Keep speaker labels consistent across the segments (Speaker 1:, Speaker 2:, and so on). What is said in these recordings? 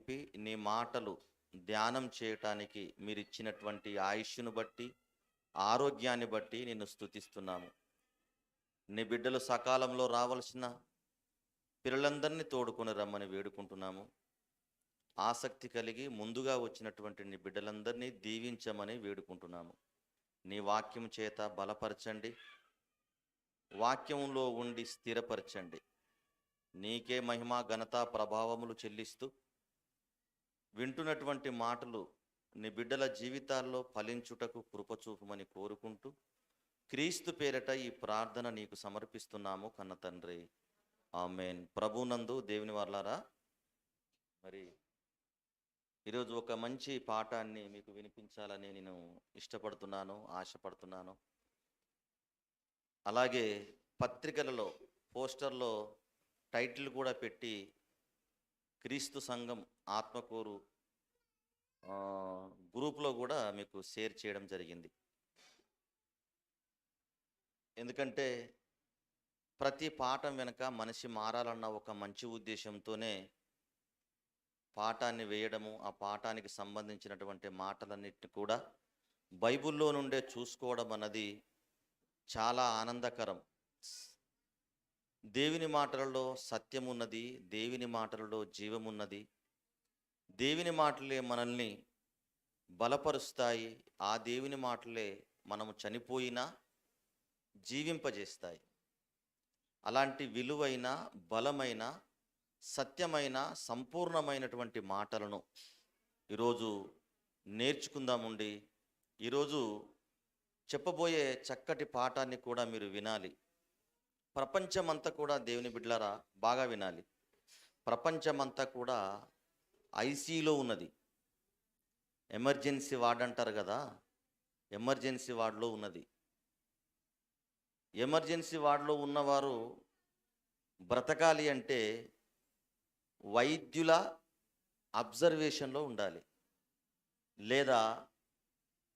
Speaker 1: విప్పి నీ మాటలు ధ్యానం చేయటానికి మీరు ఇచ్చినటువంటి ఆయుష్ను బట్టి, ఆరోగ్యాన్ని బట్టి నిన్ను స్తుతిస్తున్నాము. నీ బిడ్డలు సకాలంలో రావలసిన పిల్లలందరినీ తోడుకొని రమ్మని వేడుకుంటున్నాము. ఆసక్తి కలిగి ముందుగా వచ్చినటువంటి నీ బిడ్డలందరినీ దీవించమని వేడుకుంటున్నాము. నీ వాక్యం చేత బలపరచండి, వాక్యంలో ఉండి స్థిరపరచండి. నీకే మహిమ, ఘనత, ప్రభావములు చెల్లిస్తూ వింటున్నటువంటి మాటలు నీ బిడ్డల జీవితాల్లో ఫలించుటకు కృపచూపమని కోరుకుంటూ క్రీస్తు పేరట ఈ ప్రార్థన నీకు సమర్పిస్తున్నాము కన్న తండ్రి, ఆమేన్. ప్రభునందు దేవుని వర్లారా, మరి ఈరోజు ఒక మంచి పాఠాన్ని మీకు వినిపించాలని నేను ఇష్టపడుతున్నాను, ఆశపడుతున్నాను. అలాగే పత్రికలలో, పోస్టర్లో టైటిల్ కూడా పెట్టి క్రీస్తు సంఘం ఆత్మకూరు గ్రూప్లో కూడా మీకు షేర్ చేయడం జరిగింది. ఎందుకంటే ప్రతి పాఠం వెనుక మనిషి మారాలన్న ఒక మంచి ఉద్దేశంతోనే పాఠాన్ని వేయడము, ఆ పాఠానికి సంబంధించినటువంటి మాటలన్నిటిని కూడా బైబిల్లో నుండే చూసుకోవడం అన్నది చాలా ఆనందకరం. దేవుని మాటలలో సత్యం ఉన్నది, దేవుని మాటలలో జీవమున్నది. దేవుని మాటలే మనల్ని బలపరుస్తాయి. ఆ దేవుని మాటలే మనము చనిపోయినా జీవింపజేస్తాయి. అలాంటి విలువైన, బలమైన, సత్యమైన, సంపూర్ణమైనటువంటి మాటలను ఈరోజు నేర్చుకుందామండి. ఈరోజు చెప్పబోయే చక్కటి పాఠాన్ని కూడా మీరు వినాలి. ప్రపంచమంతా కూడా దేవుని బిడ్డలారా బాగా వినాలి. ప్రపంచమంతా కూడా ఐసీలో ఉన్నది. ఎమర్జెన్సీ వార్డ్ అంటారు కదా, ఎమర్జెన్సీ వార్డులో ఉన్నది. ఎమర్జెన్సీ వార్డులో ఉన్నవారు బ్రతకాలి అంటే వైద్యుల అబ్జర్వేషన్లో ఉండాలి, లేదా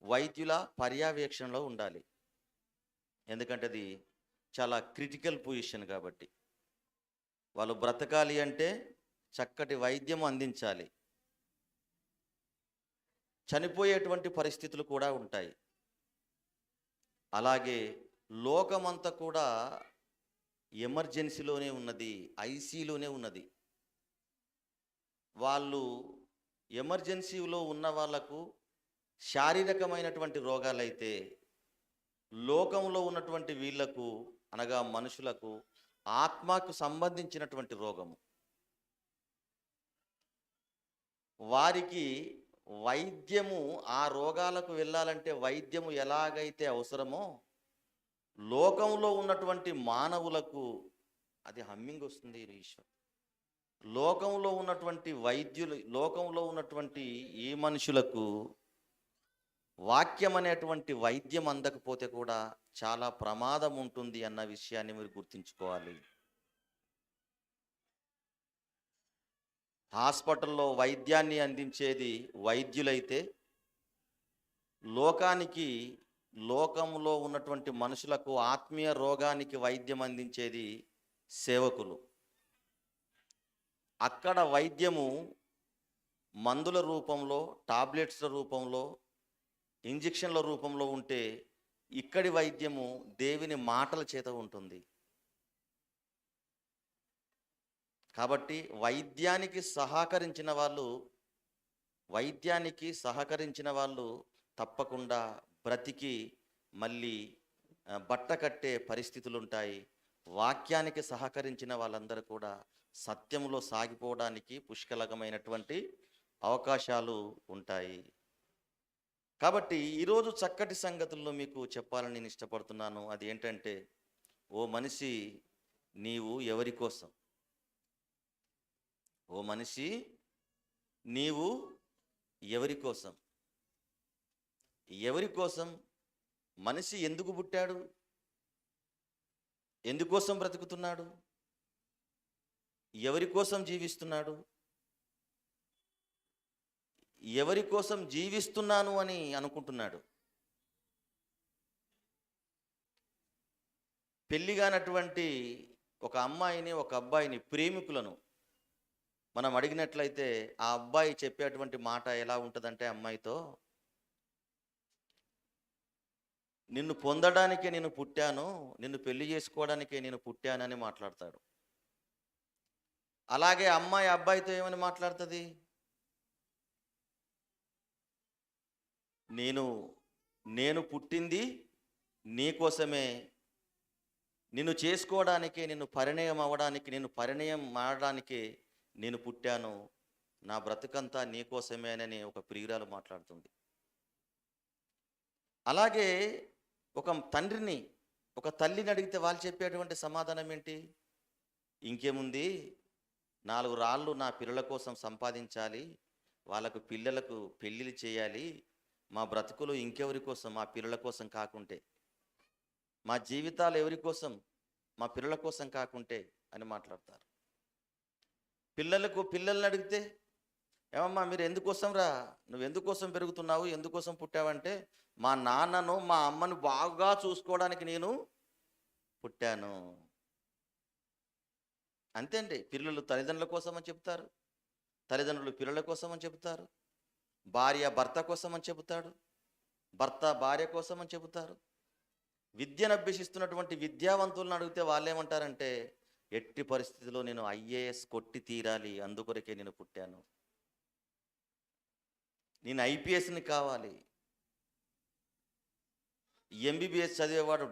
Speaker 1: వైద్యుల పర్యవేక్షణలో ఉండాలి. ఎందుకంటే అది చాలా క్రిటికల్ పొజిషన్ కాబట్టి. వాళ్ళు బ్రతకాలి అంటే చక్కటి వైద్యం అందించాలి. చనిపోయేటువంటి పరిస్థితులు కూడా ఉంటాయి. అలాగే లోకమంతా కూడా ఎమర్జెన్సీలోనే ఉన్నది, ఐసీలోనే ఉన్నది. వాళ్ళు ఎమర్జెన్సీలో ఉన్న వాళ్లకు శారీరకమైనటువంటి రోగాలైతే, లోకంలో ఉన్నటువంటి వీళ్లకు అనగా మనుషులకు ఆత్మకు సంబంధించినటువంటి రోగము. వారికి వైద్యము, ఆ రోగాలకు వెళ్ళాలంటే వైద్యము ఎలాగైతే అవసరమో లోకంలో ఉన్నటువంటి మానవులకు అది హమ్మింగ్ వస్తుంది. ఈశ్వర్, లోకంలో ఉన్నటువంటి వైద్యులు, లోకంలో ఉన్నటువంటి ఈ మనుషులకు వాక్యం అనేటువంటి వైద్యం అందకపోతే కూడా చాలా ప్రమాదం ఉంటుంది అన్న విషయాన్ని మీరు గుర్తుంచుకోవాలి. హాస్పిటల్లో వైద్యాన్ని అందించేది వైద్యులైతే, లోకంలో ఉన్నటువంటి మనుషులకు ఆత్మీయ రోగానికి వైద్యం అందించేది సేవకులు. అక్కడ వైద్యము మందుల రూపంలో, టాబ్లెట్స్ల రూపంలో, ఇంజెక్షన్ల రూపంలో ఉంటే, ఇక్కడి వైద్యము దేవుని మాటల చేత ఉంటుంది. కాబట్టి వైద్యానికి సహకరించిన వాళ్ళు తప్పకుండా బ్రతికి మళ్ళీ బట్ట కట్టే పరిస్థితులు ఉంటాయి. వాక్యానికి సహకరించిన వాళ్ళందరూ కూడా సత్యంలో సాగిపోవడానికి పుష్కలమైనటువంటి అవకాశాలు ఉంటాయి. కాబట్టి ఈరోజు చక్కటి సంగతుల్లో మీకు చెప్పాలని నేను ఇష్టపడుతున్నాను. అది ఏంటంటే, ఓ మనిషి నీవు ఎవరి కోసం? ఓ మనిషి నీవు ఎవరి కోసం? ఎవరి కోసం? మనిషి ఎందుకు పుట్టాడు? ఎందుకోసం బ్రతుకుతున్నాడు? ఎవరి కోసం జీవిస్తున్నాడు? ఎవరి కోసం జీవిస్తున్నాను అని అనుకుంటున్నాడు? పెళ్లి కానటువంటి ఒక అమ్మాయిని, ఒక అబ్బాయిని, ప్రేమికులను మనం అడిగినట్లయితే ఆ అబ్బాయి చెప్పేటువంటి మాట ఎలా ఉంటుందంటే అమ్మాయితో, నిన్ను పొందడానికే నేను పుట్టాను, నిన్ను పెళ్లి చేసుకోవడానికే నేను పుట్టానని మాట్లాడతాడు. అలాగే అమ్మాయి అబ్బాయితో ఏమని మాట్లాడుతుంది? నేను నేను పుట్టింది నీకోసమే, నిన్ను చేసుకోవడానికే, నిన్ను పరిణయం అవ్వడానికి, నిన్ను పరిణయం మారడానికే నేను పుట్టాను, నా బ్రతుకంతా నీకోసమేనని ఒక ప్రియురాలు మాట్లాడుతుంది. అలాగే ఒక తండ్రిని, ఒక తల్లిని అడిగితే వాళ్ళు చెప్పేటువంటి సమాధానం ఏంటి? ఇంకేముంది, 4 రాళ్ళు నా పిల్లల కోసం సంపాదించాలి, వాళ్ళకు పిల్లలకు పెళ్ళిళ్ళు చేయాలి, మా బ్రతుకులు ఇంకెవరి కోసం, మా పిల్లల కోసం కాకుంటే, మా జీవితాలు ఎవరి కోసం, మా పిల్లల కోసం కాకుంటే అని మాట్లాడతారు. పిల్లల్ని అడిగితే, ఏమమ్మా మీరు ఎందుకోసం రా, నువ్వు ఎందుకోసం పెరుగుతున్నావు, ఎందుకోసం పుట్టావంటే, మా నాన్నను మా అమ్మను బాగా చూసుకోవడానికి నేను పుట్టాను. అంతే అండి. పిల్లలు తల్లిదండ్రుల కోసం అని చెప్తారు, తల్లిదండ్రులు పిల్లల కోసం అని చెబుతారు, భార్య భర్త కోసం అని చెబుతాడు, భర్త భార్య కోసం అని చెబుతారు. విద్యను అభ్యసిస్తున్నటువంటి విద్యావంతులను అడిగితే వాళ్ళు ఏమంటారంటే, ఎట్టి పరిస్థితిలో నేను ఐఏఎస్ కొట్టి తీరాలి, అందుకొరకే నేను పుట్టాను, నేను ఐపీఎస్ని కావాలి, ఎంబీబీఎస్ చదివేవాడు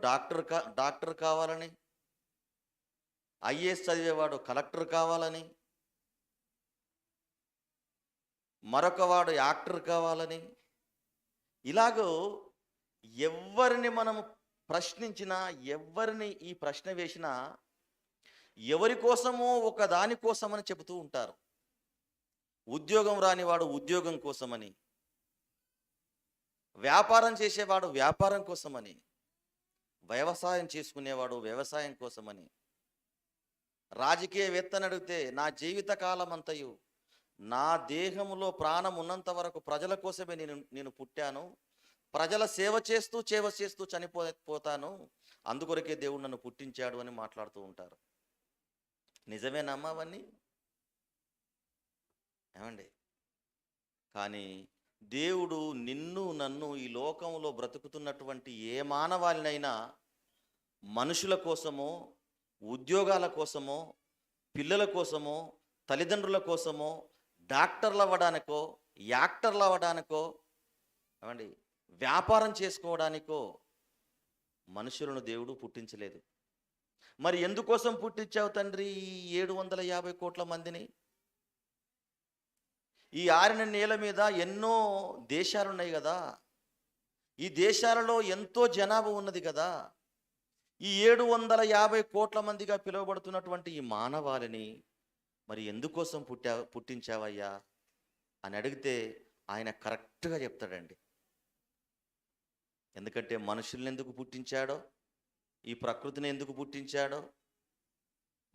Speaker 1: డాక్టర్ కావాలని, ఐఏఎస్ చదివేవాడు కలెక్టర్ కావాలని, మరొకవాడు యాక్టర్ కావాలని, ఇలాగో ఎవరిని మనం ప్రశ్నించినా, ఎవరిని ఈ ప్రశ్న వేసినా ఎవరి కోసమో ఒక దాని కోసమని చెబుతూ ఉంటారు. ఉద్యోగం రానివాడు ఉద్యోగం కోసమని, వ్యాపారం చేసేవాడు వ్యాపారం కోసమని, వ్యవసాయం చేసుకునేవాడు వ్యవసాయం కోసమని, రాజకీయవేత్తని అడిగితే నా జీవిత కాలం అంతయు, నా దేహంలో ప్రాణం ఉన్నంత వరకు ప్రజల కోసమే నేను పుట్టాను, ప్రజల సేవ చేస్తూ చనిపోతాను, అందుకొరకే దేవుడు నన్ను పుట్టించాడు అని మాట్లాడుతూ ఉంటారు. నిజమేనమ్మా అవన్నీ? ఏమండి? కానీ దేవుడు నిన్ను నన్ను ఈ లోకంలో బ్రతుకుతున్నటువంటి ఏ మానవాళినైనా మనుషుల కోసమో, ఉద్యోగాల కోసమో, పిల్లల కోసమో, తల్లిదండ్రుల కోసమో, డాక్టర్లు అవ్వడానికో, యాక్టర్లు అవ్వడానికో, ఏమండి వ్యాపారం చేసుకోవడానికో మనుషులను దేవుడు పుట్టించలేదు. మరి ఎందుకోసం పుట్టించావు తండ్రి ఈ 750 కోట్ల మందిని? ఈ ఆరిన నేల మీద ఎన్నో దేశాలున్నాయి కదా, ఈ దేశాలలో ఎంతో జనాభా ఉన్నది కదా, ఈ 750 కోట్ల మందిగా పిలువబడుతున్నటువంటి ఈ మానవాళిని మరి ఎందుకోసం పుట్టించావయ్యా అని అడిగితే ఆయన కరెక్ట్గా చెప్తాడండి. ఎందుకంటే మనుషుల్ని ఎందుకు పుట్టించాడో, ఈ ప్రకృతిని ఎందుకు పుట్టించాడో,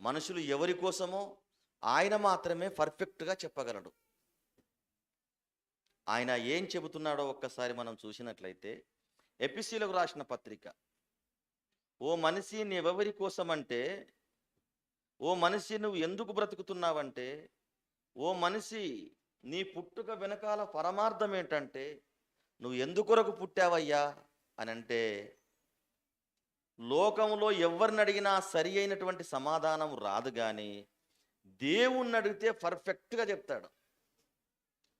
Speaker 1: మనుషులు ఎవరి కోసమో ఆయన మాత్రమే పర్ఫెక్ట్గా చెప్పగలడు. ఆయన ఏం చెబుతున్నాడో ఒక్కసారి మనం చూసినట్లయితే, ఎపిసీలకు రాసిన పత్రిక, ఓ మనిషి నీవెవరి కోసమంటే, ఓ మనిషి నువ్వు ఎందుకు బ్రతుకుతున్నావంటే, ఓ మనిషి నీ పుట్టుక వెనకాల పరమార్థం ఏంటంటే, నువ్వు ఎందుకొరకు పుట్టావయ్యా అని అంటే, లోకంలో ఎవరిని అడిగినా సరి అయినటువంటి సమాధానం రాదు, కానీ దేవుణ్ణి అడిగితే పర్ఫెక్ట్గా చెప్తాడు.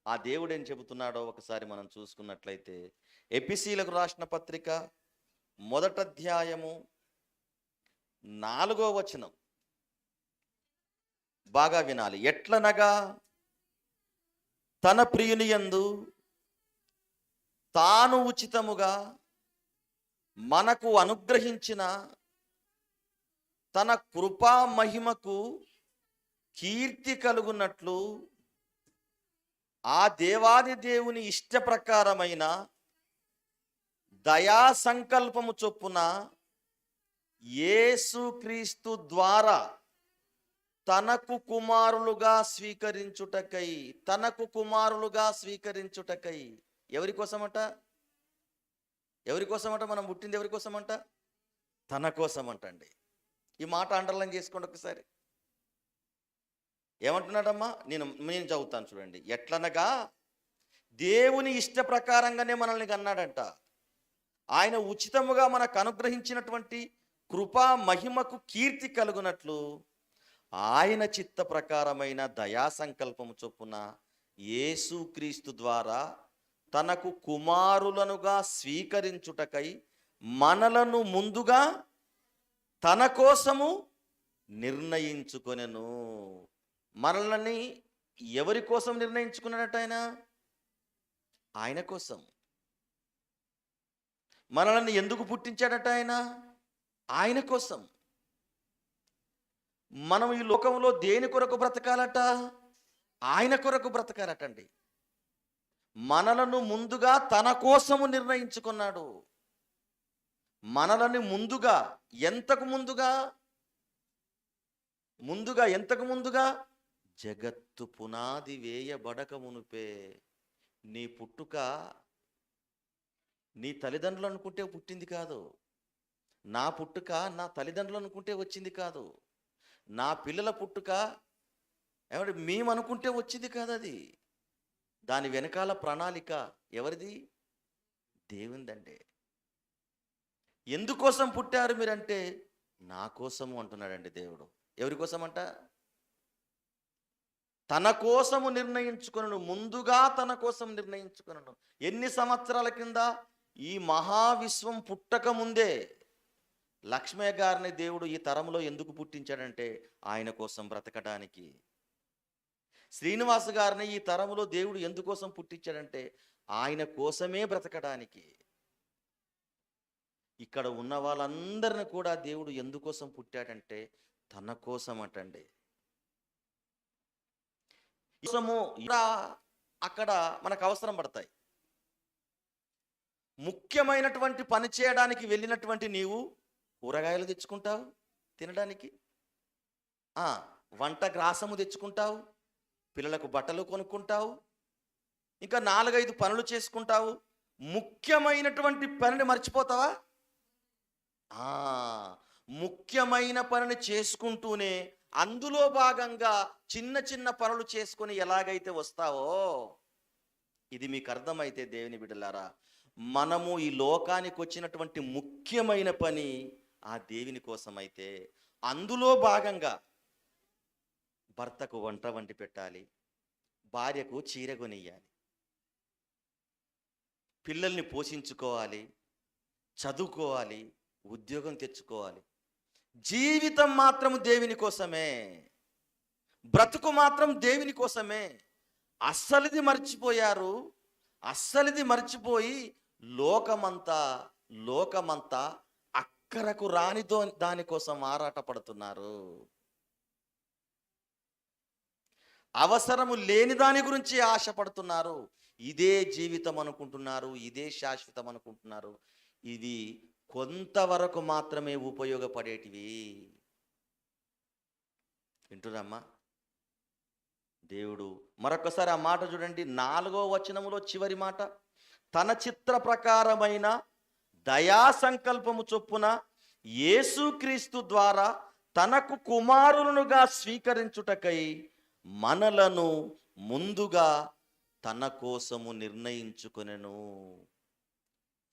Speaker 1: ఆ దేవుడు ఏం చెబుతున్నాడో ఒకసారి మనం చూసుకున్నట్లయితే, ఎపిసీలకు రాసిన పత్రిక 1వ అధ్యాయము 4వ వచనం బాగా వినాలి. ఎట్లనగా తన ప్రియుని యందు తాను ఉచితముగా మనకు అనుగ్రహించిన తన కృపా మహిమకు కీర్తి కలుగునట్లు ఆ దేవాది దేవుని ఇష్ట ప్రకారమైన దయా సంకల్పము చొప్పున యేసుక్రీస్తు ద్వారా తనకు కుమారులుగా స్వీకరించుటకై. ఎవరి కోసమట? మనం పుట్టింది ఎవరి కోసమంట? తన కోసమంటండి. ఈ మాట అండర్లైన్ చేసుకోండి ఒకసారి. ఏమంటున్నాడమ్మా? నేను చదువుతాను చూడండి. ఎట్లనగా దేవుని ఇష్ట ప్రకారంగానే మనల్ని కన్నాడంట. ఆయన ఉచితముగా మనకు అనుగ్రహించినటువంటి కృపా మహిమకు కీర్తి కలుగునట్లు ఆయన చిత్త ప్రకారమైన దయా సంకల్పము చొప్పున యేసుక్రీస్తు ద్వారా తనకు కుమారులనుగా స్వీకరించుటకై మనలను ముందుగా తన కోసము నిర్ణయించుకొనెను. మనల్ని ఎవరి కోసం నిర్ణయించుకున్నాడట ఆయన? ఆయన కోసం. మనల్ని ఎందుకు పుట్టించాడట ఆయన? ఆయన కోసం. మనం ఈ లోకంలో దేని కొరకు బ్రతకాలట? ఆయన కొరకు బ్రతకాలటండి. మనలను ముందుగా తన కోసము నిర్ణయించుకున్నాడు. మనలని ముందుగా, ఎంతకు ముందుగా? ఎంతకు ముందుగా? జగత్తు పునాది వేయబడక మునుపే. నీ పుట్టుక నీ తల్లిదండ్రులు అనుకుంటే పుట్టింది కాదు. నా పుట్టుక నా తల్లిదండ్రులు అనుకుంటే వచ్చింది కాదు. నా పిల్లల పుట్టుక ఏమంటే మేము అనుకుంటే వచ్చింది కాదు. అది దాని వెనకాల ప్రణాళిక ఎవరిది? దేవునిదండి. ఎందుకోసం పుట్టారు మీరంటే నా కోసము అంటున్నాడండి దేవుడు. ఎవరి కోసం అంట? తన కోసము నిర్ణయించుకొనను, ముందుగా తన కోసం నిర్ణయించుకొనను. ఎన్ని సంవత్సరాల కింద? ఈ మహావిశ్వం పుట్టక ముందే లక్ష్మయ్య గారిని దేవుడు ఈ తరంలో ఎందుకు పుట్టించాడంటే ఆయన కోసం బ్రతకడానికి. శ్రీనివాస్ గారిని ఈ తరంలో దేవుడు ఎందుకోసం పుట్టించాడంటే ఆయన కోసమే బ్రతకడానికి. ఇక్కడ ఉన్న వాళ్ళందరిని కూడా దేవుడు ఎందుకోసం పుట్టాడంటే తన కోసం అటండి. అక్కడ మనకు అవసరం పడతాయి. ముఖ్యమైనటువంటి పని చేయడానికి వెళ్ళినటువంటి నీవు కూరగాయలు తెచ్చుకుంటావు తినడానికి, వంట గ్రాసము తెచ్చుకుంటావు, పిల్లలకు బట్టలు కొనుక్కుంటావు, ఇంకా 4-5 పనులు చేసుకుంటావు. ముఖ్యమైనటువంటి పనిని మర్చిపోతావా? ముఖ్యమైన పనిని చేసుకుంటూనే అందులో భాగంగా చిన్న చిన్న పనులు చేసుకొని ఎలాగైతే వస్తావో, ఇది మీకు అర్థమైతే దేవుని బిడ్డలారా, మనము ఈ లోకానికి వచ్చినటువంటి ముఖ్యమైన పని ఆ దేవుని కోసమైతే అందులో భాగంగా భర్తకు వంట వండి పెట్టాలి, భార్యకు చీర కొనియ్యాలి, పిల్లల్ని పోషించుకోవాలి, చదువుకోవాలి, ఉద్యోగం తెచ్చుకోవాలి. జీవితం మాత్రం దేవుని కోసమే, బ్రతుకు మాత్రం దేవుని కోసమే. అస్సలిది మర్చిపోయారు. అస్సలిది మర్చిపోయి లోకమంతా అక్కరకు రాని దానికోసం ఆరాటపడుతున్నారు. అవసరము లేని దాని గురించి ఆశపడుతున్నారు. ఇదే జీవితం అనుకుంటున్నారు, ఇదే శాశ్వతం అనుకుంటున్నారు. ఇది కొంతవరకు మాత్రమే ఉపయోగపడేటివి. వింటున్నామ్మా? దేవుడు మరొకసారి ఆ మాట చూడండి, 4వ వచనములో చివరి మాట, తన చిత్ర ప్రకారమైన దయా సంకల్పము చొప్పున యేసుక్రీస్తు ద్వారా తనకు కుమారులనుగా స్వీకరించుటకై మనలను ముందుగా తన కోసము నిర్ణయించుకొనెను.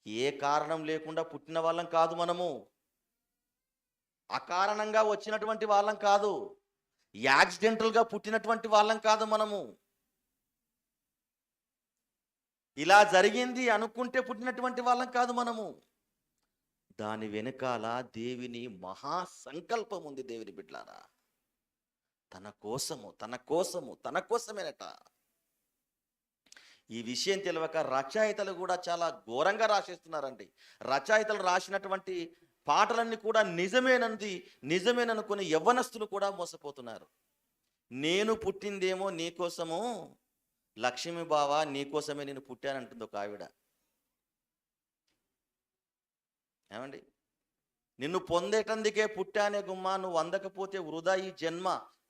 Speaker 1: ఏ కారణం లేకుండా పుట్టిన వాళ్ళం కాదు మనము. అకారణంగా వచ్చినటువంటి వాళ్ళం కాదు. యాక్సిడెంటల్గా పుట్టినటువంటి వాళ్ళం కాదు మనము. ఇలా జరిగింది అనుకుంటే పుట్టినటువంటి వాళ్ళం కాదు మనము. దాని వెనకాల దేవుని మహా సంకల్పం ఉంది. దేవుని బిడ్డలారా, తన కోసమేనట. ఈ విషయం తెలియక రచయితలు కూడా చాలా ఘోరంగా రాసేస్తున్నారండి. రచయితలు రాసినటువంటి పాటలన్నీ కూడా నిజమేననుకుని యవ్వనస్తులు కూడా మోసపోతున్నారు. నేను పుట్టిందేమో నీకోసము, లక్ష్మి బావ నీకోసమే నేను పుట్టానంటుంది ఒక ఆవిడ. ఏమండి, నిన్ను పొందేటందుకే పుట్టానే గుమ్మ, నువ్వు అందకపోతే వృధా ఈ జన్మ.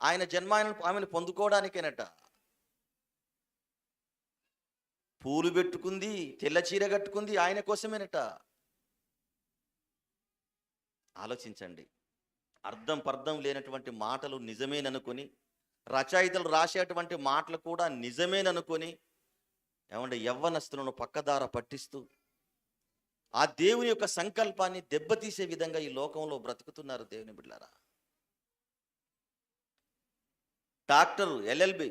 Speaker 1: ఆయన జన్మ ఆమెను పొందుకోవడానికేనట. పూలు పెట్టుకుంది, తెల్ల చీర కట్టుకుంది, ఆయన కోసమేనట. ఆలోచించండి. అర్థం పర్థం లేనటువంటి మాటలు నిజమేననుకొని రచయితలు రాసేటువంటి మాటలు కూడా నిజమేననుకొని ఏమంటే యవ్వనస్తులను పక్కదార పట్టిస్తూ ఆ దేవుని యొక్క సంకల్పాన్ని దెబ్బతీసే విధంగా ఈ లోకంలో బ్రతుకుతున్నారు దేవుని బిడ్డలారా. డాక్టరు ఎల్ఎల్బి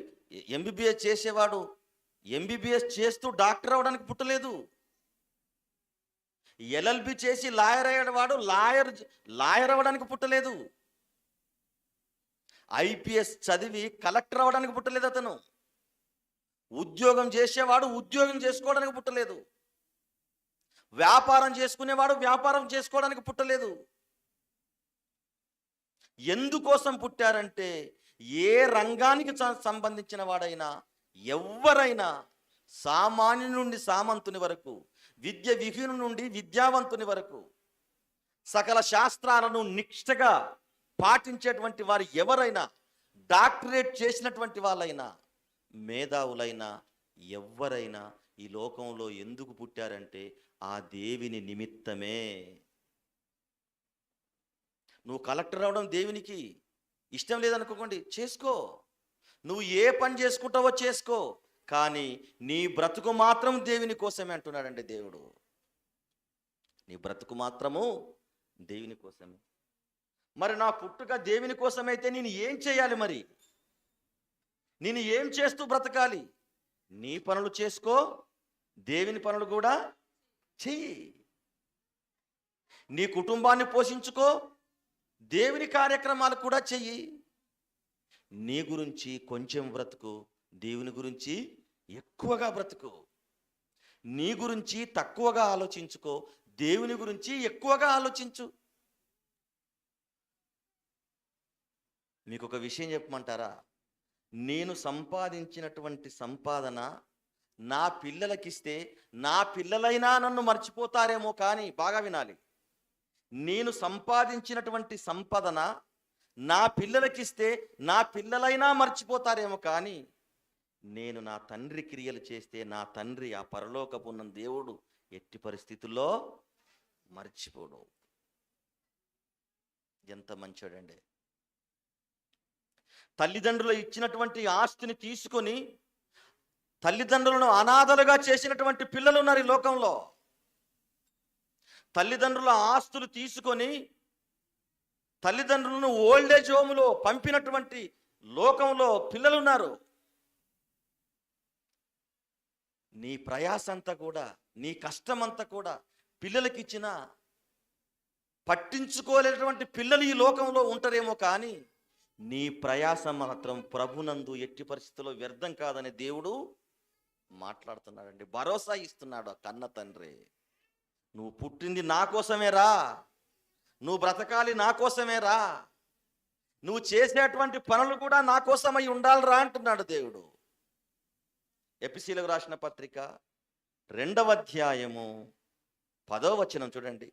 Speaker 1: ఎంబీబీఎస్ చేసేవాడు ఎంబీబీఎస్ చేస్తూ డాక్టర్ అవ్వడానికి పుట్టలేదు. ఎల్ఎల్బి చేసి లాయర్ అయ్యేవాడు లాయర్ అవ్వడానికి పుట్టలేదు. ఐపీఎస్ చదివి కలెక్టర్ అవ్వడానికి పుట్టలేదు. అతను ఉద్యోగం చేసేవాడు ఉద్యోగం చేసుకోవడానికి పుట్టలేదు. వ్యాపారం చేసుకునేవాడు వ్యాపారం చేసుకోవడానికి పుట్టలేదు. ఎందుకోసం పుట్టారంటే ఏ రంగానికి సంబంధించిన వాడైనా ఎవరైనా సామాన్యుని నుండి సామంతుని వరకు, విద్య విహీను నుండి విద్యావంతుని వరకు సకల శాస్త్రాలను నిష్ఠగా పాటించేటువంటి వారు ఎవరైనా, డాక్టరేట్ చేసినటువంటి వాళ్ళైనా, మేధావులైనా, ఎవరైనా ఈ లోకంలో ఎందుకు పుట్టారంటే ఆ దేవుని నిమిత్తమే. నువ్వు కలెక్టర్ అవడం దేవునికి ఇష్టం లేదనుకోకండి, చేసుకో. నువ్వు ఏ పని చేసుకుంటావో చేసుకో, కానీ నీ బ్రతుకు మాత్రం దేవుని కోసమే అంటున్నాడండి దేవుడు. నీ బ్రతుకు మాత్రము దేవుని కోసమే. మరి నా పుట్టుక దేవుని కోసమైతే నేను ఏం చేయాలి? మరి నేను ఏం చేస్తూ బ్రతకాలి? నీ పనులు చేసుకో, దేవుని పనులు కూడా చెయ్యి. నీ కుటుంబాన్ని పోషించుకో, దేవుని కార్యక్రమాలు కూడా చెయ్యి. నీ గురించి కొంచెం బ్రతుకు, దేవుని గురించి ఎక్కువగా బ్రతుకు. నీ గురించి తక్కువగా ఆలోచించుకో, దేవుని గురించి ఎక్కువగా ఆలోచించు. మీకు ఒక విషయం చెప్పమంటారా? నేను సంపాదించినటువంటి సంపాదన నా పిల్లలకిస్తే నా పిల్లలైనా నన్ను మర్చిపోతారేమో, కానీ బాగా వినాలి, నేను సంపాదించినటువంటి సంపదన నా పిల్లలకిస్తే నా పిల్లలైనా మర్చిపోతారేమో, కానీ నేను నా తండ్రి క్రియలు చేస్తే నా తండ్రి, ఆ పరలోకపున్న దేవుడు ఎట్టి పరిస్థితుల్లో మర్చిపోడు. ఎంత మంచోడండి. తల్లిదండ్రులు ఇచ్చినటువంటి ఆస్తిని తీసుకొని తల్లిదండ్రులను అనాథలుగా చేసినటువంటి పిల్లలు ఉన్నారు ఈ లోకంలో. తల్లిదండ్రుల ఆస్తులు తీసుకొని తల్లిదండ్రులను ఓల్డేజ్ హోమ్లో పంపినటువంటి లోకంలో పిల్లలు ఉన్నారు. నీ ప్రయాసంతా కూడా, నీ కష్టమంతా కూడా పిల్లలకి ఇచ్చిన పట్టించుకోలేనటువంటి పిల్లలు ఈ లోకంలో ఉంటారేమో, కానీ నీ ప్రయాసం మాత్రం ప్రభునందు ఎట్టి పరిస్థితుల్లో వ్యర్థం కాదని దేవుడు మాట్లాడుతున్నాడండి. భరోసా ఇస్తున్నాడు ఆ కన్న తండ్రి. నువ్వు పుట్టింది నా కోసమేరా, నువ్వు బ్రతకాలి నా కోసమేరా, నువ్వు చేసేటువంటి పనులు కూడా నా కోసమై ఉండాలిరా అంటున్నాడు దేవుడు. ఎఫెసీయులకు రాసిన పత్రిక 2వ అధ్యాయము 10వ వచనం చూడండి.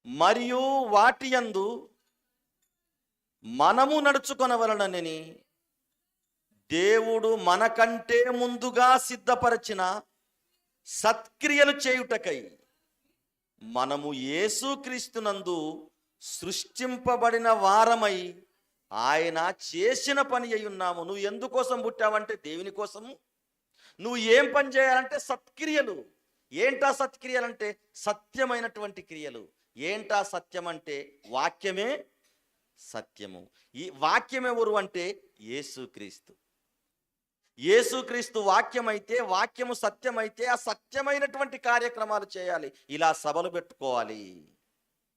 Speaker 1: మరియు వాటి యందు మనము నడుచుకొనవలనని దేవుడు మనకంటే ముందుగా సిద్ధపరచిన సత్క్రియలు చేయుటకై మనము యేసుక్రీస్తునందు సృష్టింపబడిన వారమై ఆయన చేసిన పని అయి ఉన్నాము. నువ్వు ఎందుకోసం పుట్టావంటే దేవుని కోసము. నువ్వు ఏం పని చేయాలంటే సత్క్రియలు. ఏంటా సత్క్రియలంటే సత్యమైనటువంటి క్రియలు. ఏంటా సత్యం అంటే వాక్యమే సత్యము. ఈ వాక్యం ఎవరు అంటే యేసుక్రీస్తు. యేసుక్రీస్తు వాక్యమైతే, వాక్యము సత్యమైతే ఆ సత్యమైనటువంటి కార్యక్రమాలు చేయాలి. ఇలా సభలు పెట్టుకోవాలి,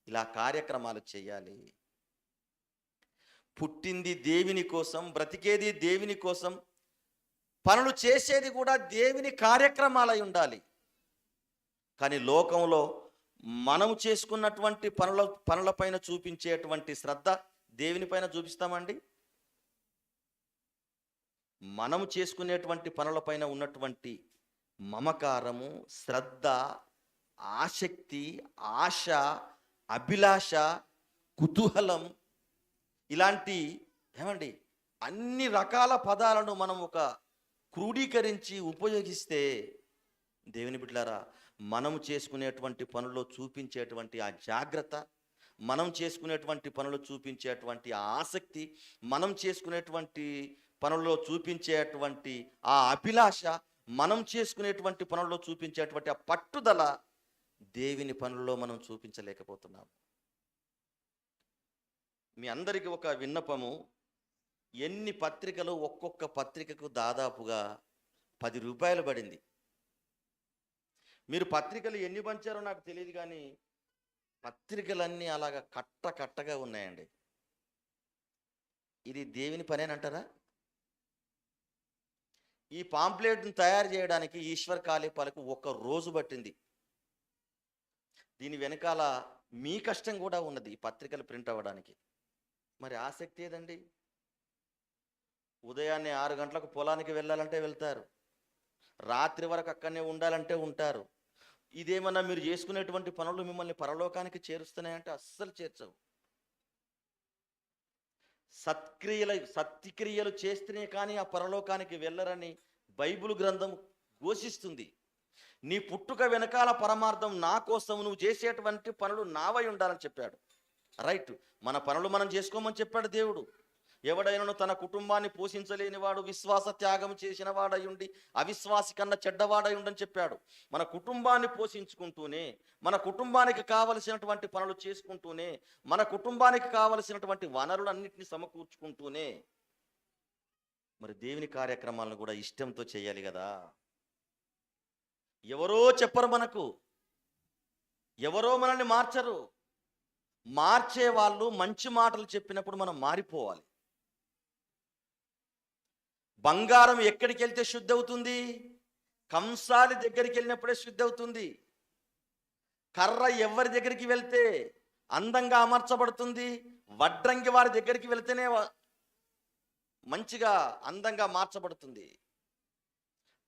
Speaker 1: ఇలా కార్యక్రమాలు చేయాలి. పుట్టింది దేవుని కోసం, బ్రతికేది దేవుని కోసం, పనులు చేసేది కూడా దేవుని కార్యక్రమాలై ఉండాలి. కానీ లోకంలో మనము చేసుకున్నటువంటి పనులపైన చూపించేటువంటి శ్రద్ధ దేవుని పైన చూపిస్తామండి? మనము చేసుకునేటువంటి పనులపైన ఉన్నటువంటి మమకారము, శ్రద్ధ, ఆసక్తి, ఆశ, అభిలాష, కుతూహలం, ఇలాంటి ఏమండి అన్ని రకాల పదాలను మనం ఒక క్రోడీకరించి ఉపయోగిస్తే దేవుని బిడ్డలారా, మనము చేసుకునేటువంటి పనుల్లో చూపించేటువంటి ఆ జాగ్రత్త, మనం చేసుకునేటువంటి పనులు చూపించేటువంటి ఆ ఆసక్తి, మనం చేసుకునేటువంటి పనుల్లో చూపించేటువంటి ఆ అభిలాష, మనం చేసుకునేటువంటి పనుల్లో చూపించేటువంటి ఆ పట్టుదల దేవుని పనుల్లో మనం చూపించలేకపోతున్నాం. మీ అందరికీ ఒక విన్నపము, ఎన్ని పత్రికలు, ఒక్కొక్క పత్రికకు దాదాపుగా 10 రూపాయలు పడింది. మీరు పత్రికలు ఎన్ని పంచారో నాకు తెలియదు, కానీ పత్రికలన్నీ అలాగా కట్టగా ఉన్నాయండి. ఇది దేవుని పనేనంటారా? ఈ పాంప్లెట్ని తయారు చేయడానికి ఈశ్వర్ కాలేపాలకు 1 రోజు పట్టింది. దీని వెనకాల మీ కష్టం కూడా ఉన్నది, ఈ పత్రికలు ప్రింట్ అవ్వడానికి. మరి ఆసక్తి ఏదండి? ఉదయాన్నే 6 గంటలకు పొలానికి వెళ్ళాలంటే వెళ్తారు, రాత్రి వరకు అక్కడనే ఉండాలంటే ఉంటారు. ఇదేమన్నా మీరు చేసుకునేటువంటి పనులు మిమ్మల్ని పరలోకానికి చేరుస్తున్నాయంటే అస్సలు చేర్చవు. సత్క్రియలు చేస్తేనే కానీ ఆ పరలోకానికి వెళ్ళరని బైబిల్ గ్రంథం ఘోషిస్తుంది. నీ పుట్టుక వెనకాల పరమార్థం నా కోసం, నువ్వు చేసేటువంటి పనులు నావై ఉండాలని చెప్పాడు. రైట్, మన పనులు మనం చేసుకోమని చెప్పాడు దేవుడు. ఎవడైనను తన కుటుంబాన్ని పోషించలేని వాడు విశ్వాస త్యాగం చేసిన వాడై ఉండి అవిశ్వాసి కన్నా చెడ్డవాడై ఉండని చెప్పాడు. మన కుటుంబాన్ని పోషించుకుంటూనే, మన కుటుంబానికి కావలసినటువంటి పనులు చేసుకుంటూనే, మన కుటుంబానికి కావలసినటువంటి వనరులన్నింటినీ సమకూర్చుకుంటూనే మరి దేవుని కార్యక్రమాలను కూడా ఇష్టంతో చేయాలి కదా. ఎవరో చెప్పరు మనకు, ఎవరో మనల్ని మార్చరు. మార్చే వాళ్ళు మంచి మాటలు చెప్పినప్పుడు మనం మారిపోవాలి. బంగారం ఎక్కడికి వెళ్తే శుద్ధి అవుతుంది? కంసాలి దగ్గరికి వెళ్ళినప్పుడే శుద్ధి అవుతుంది. కర్ర ఎవరి దగ్గరికి వెళ్తే అందంగా అమర్చబడుతుంది? వడ్రంగి వారి దగ్గరికి వెళ్తేనే మంచిగా అందంగా మార్చబడుతుంది.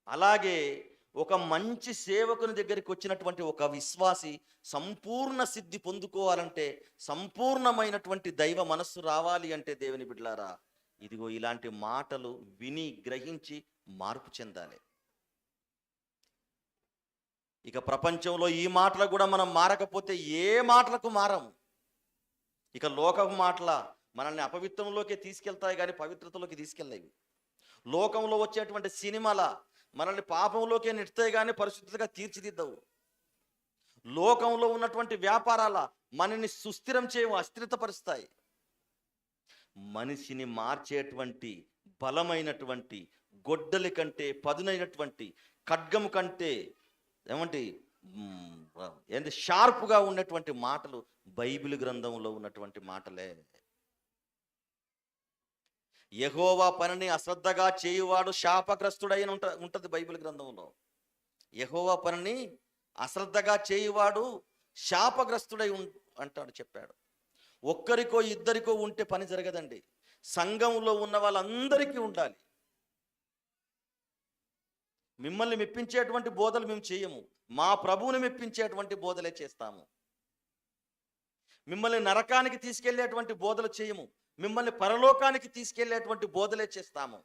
Speaker 1: అలాగే ఒక మంచి సేవకుని దగ్గరికి వచ్చినటువంటి ఒక విశ్వాసి సంపూర్ణ సిద్ధి పొందుకోవాలంటే, సంపూర్ణమైనటువంటి దైవ మనస్సు రావాలి అంటే దేవుని బిడ్డలారా, ఇదిగో ఇలాంటి మాటలు విని గ్రహించి మార్పు చెందాలి. ఇక ప్రపంచంలో ఈ మాటలు కూడా మనం మారకపోతే ఏ మాటలకు మారం. ఇక లోకపు మాటల మనల్ని అపవిత్రంలోకి తీసుకెళ్తాయి కానీ పవిత్రతలోకి తీసుకెళ్ళేవి. లోకంలో వచ్చేటువంటి సినిమాల మనల్ని పాపంలోకి నెడతాయి కానీ పరిశుద్ధంగా తీర్చిదిద్దవు. లోకంలో ఉన్నటువంటి వ్యాపారాల మనల్ని సుస్థిరం చేయవు, అస్థిరతపరుస్తాయి. మనిషిని మార్చేటువంటి బలమైనటువంటి, గొడ్డలి కంటే పదునైనటువంటి, ఖడ్గము కంటే ఏంటి షార్ప్గా ఉన్నటువంటి మాటలు బైబిల్ గ్రంథంలో ఉన్నటువంటి మాటలే. యెహోవా పనిని అశ్రద్ధగా చేయువాడు శాపగ్రస్తుడైన ఉంటది బైబిల్ గ్రంథంలో. యెహోవా పనిని అశ్రద్ధగా చేయువాడు శాపగ్రస్తుడై అంటాడు, చెప్పాడు. ఒక్కరికో ఇద్దరికో ఉంటే పని జరగదండి. సంఘంలో ఉన్న వాళ్ళందరికీ ఉండాలి. మిమ్మల్ని మెప్పించేటువంటి బోధలు మేము చేయము, మా ప్రభువుని మెప్పించేటువంటి బోధలే చేస్తాము. మిమ్మల్ని నరకానికి తీసుకెళ్లేటువంటి బోధలు చేయము, మిమ్మల్ని పరలోకానికి తీసుకెళ్లేటువంటి బోధలే చేస్తాము.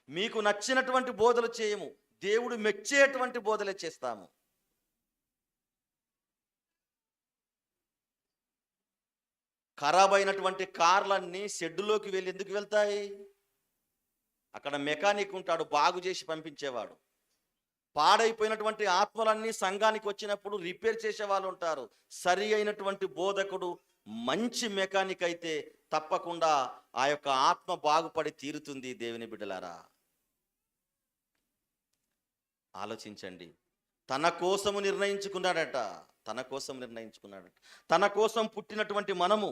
Speaker 1: మీకు నచ్చినటువంటి బోధలు చేయము, దేవుడు మెచ్చేటువంటి బోధలే చేస్తాము. ఖరాబ్ అయినటువంటి కార్లన్నీ షెడ్డులోకి వెళ్ళి ఎందుకు వెళ్తాయి? అక్కడ మెకానిక్ ఉంటాడు, బాగు చేసి పంపించేవాడు. పాడైపోయినటువంటి ఆత్మలన్నీ సంఘానికి వచ్చినప్పుడు రిపేర్ చేసే వాళ్ళు ఉంటారు. సరి అయినటువంటి బోధకుడు, మంచి మెకానిక్ అయితే తప్పకుండా ఆ యొక్క ఆత్మ బాగుపడి తీరుతుంది. దేవుని బిడ్డలారా, ఆలోచించండి. తన కోసము నిర్ణయించుకున్నాడట, తన కోసం పుట్టినటువంటి మనము,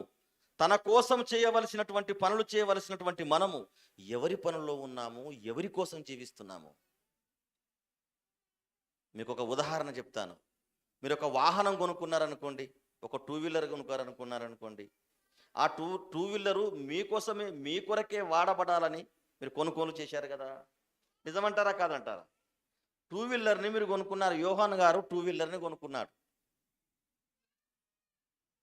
Speaker 1: తన కోసం చేయవలసినటువంటి పనులు చేయవలసినటువంటి మనము ఎవరి పనుల్లో ఉన్నాము, ఎవరి కోసం జీవిస్తున్నాము? మీకు ఒక ఉదాహరణ చెప్తాను. మీరు ఒక వాహనం కొనుక్కున్నారనుకోండి, ఒక 2 వీలర్ కొనుక్కారనుకున్నారనుకోండి. ఆ టూ వీలరు మీకోసమే, మీ కొరకే వాడబడాలని మీరు కొనుగోలు చేశారు కదా. నిజమంటారా కాదంటారా? 2 వీలర్ని మీరు కొనుక్కున్నారు. యోహాన్ గారు 2 వీలర్ని కొనుక్కున్నాడు,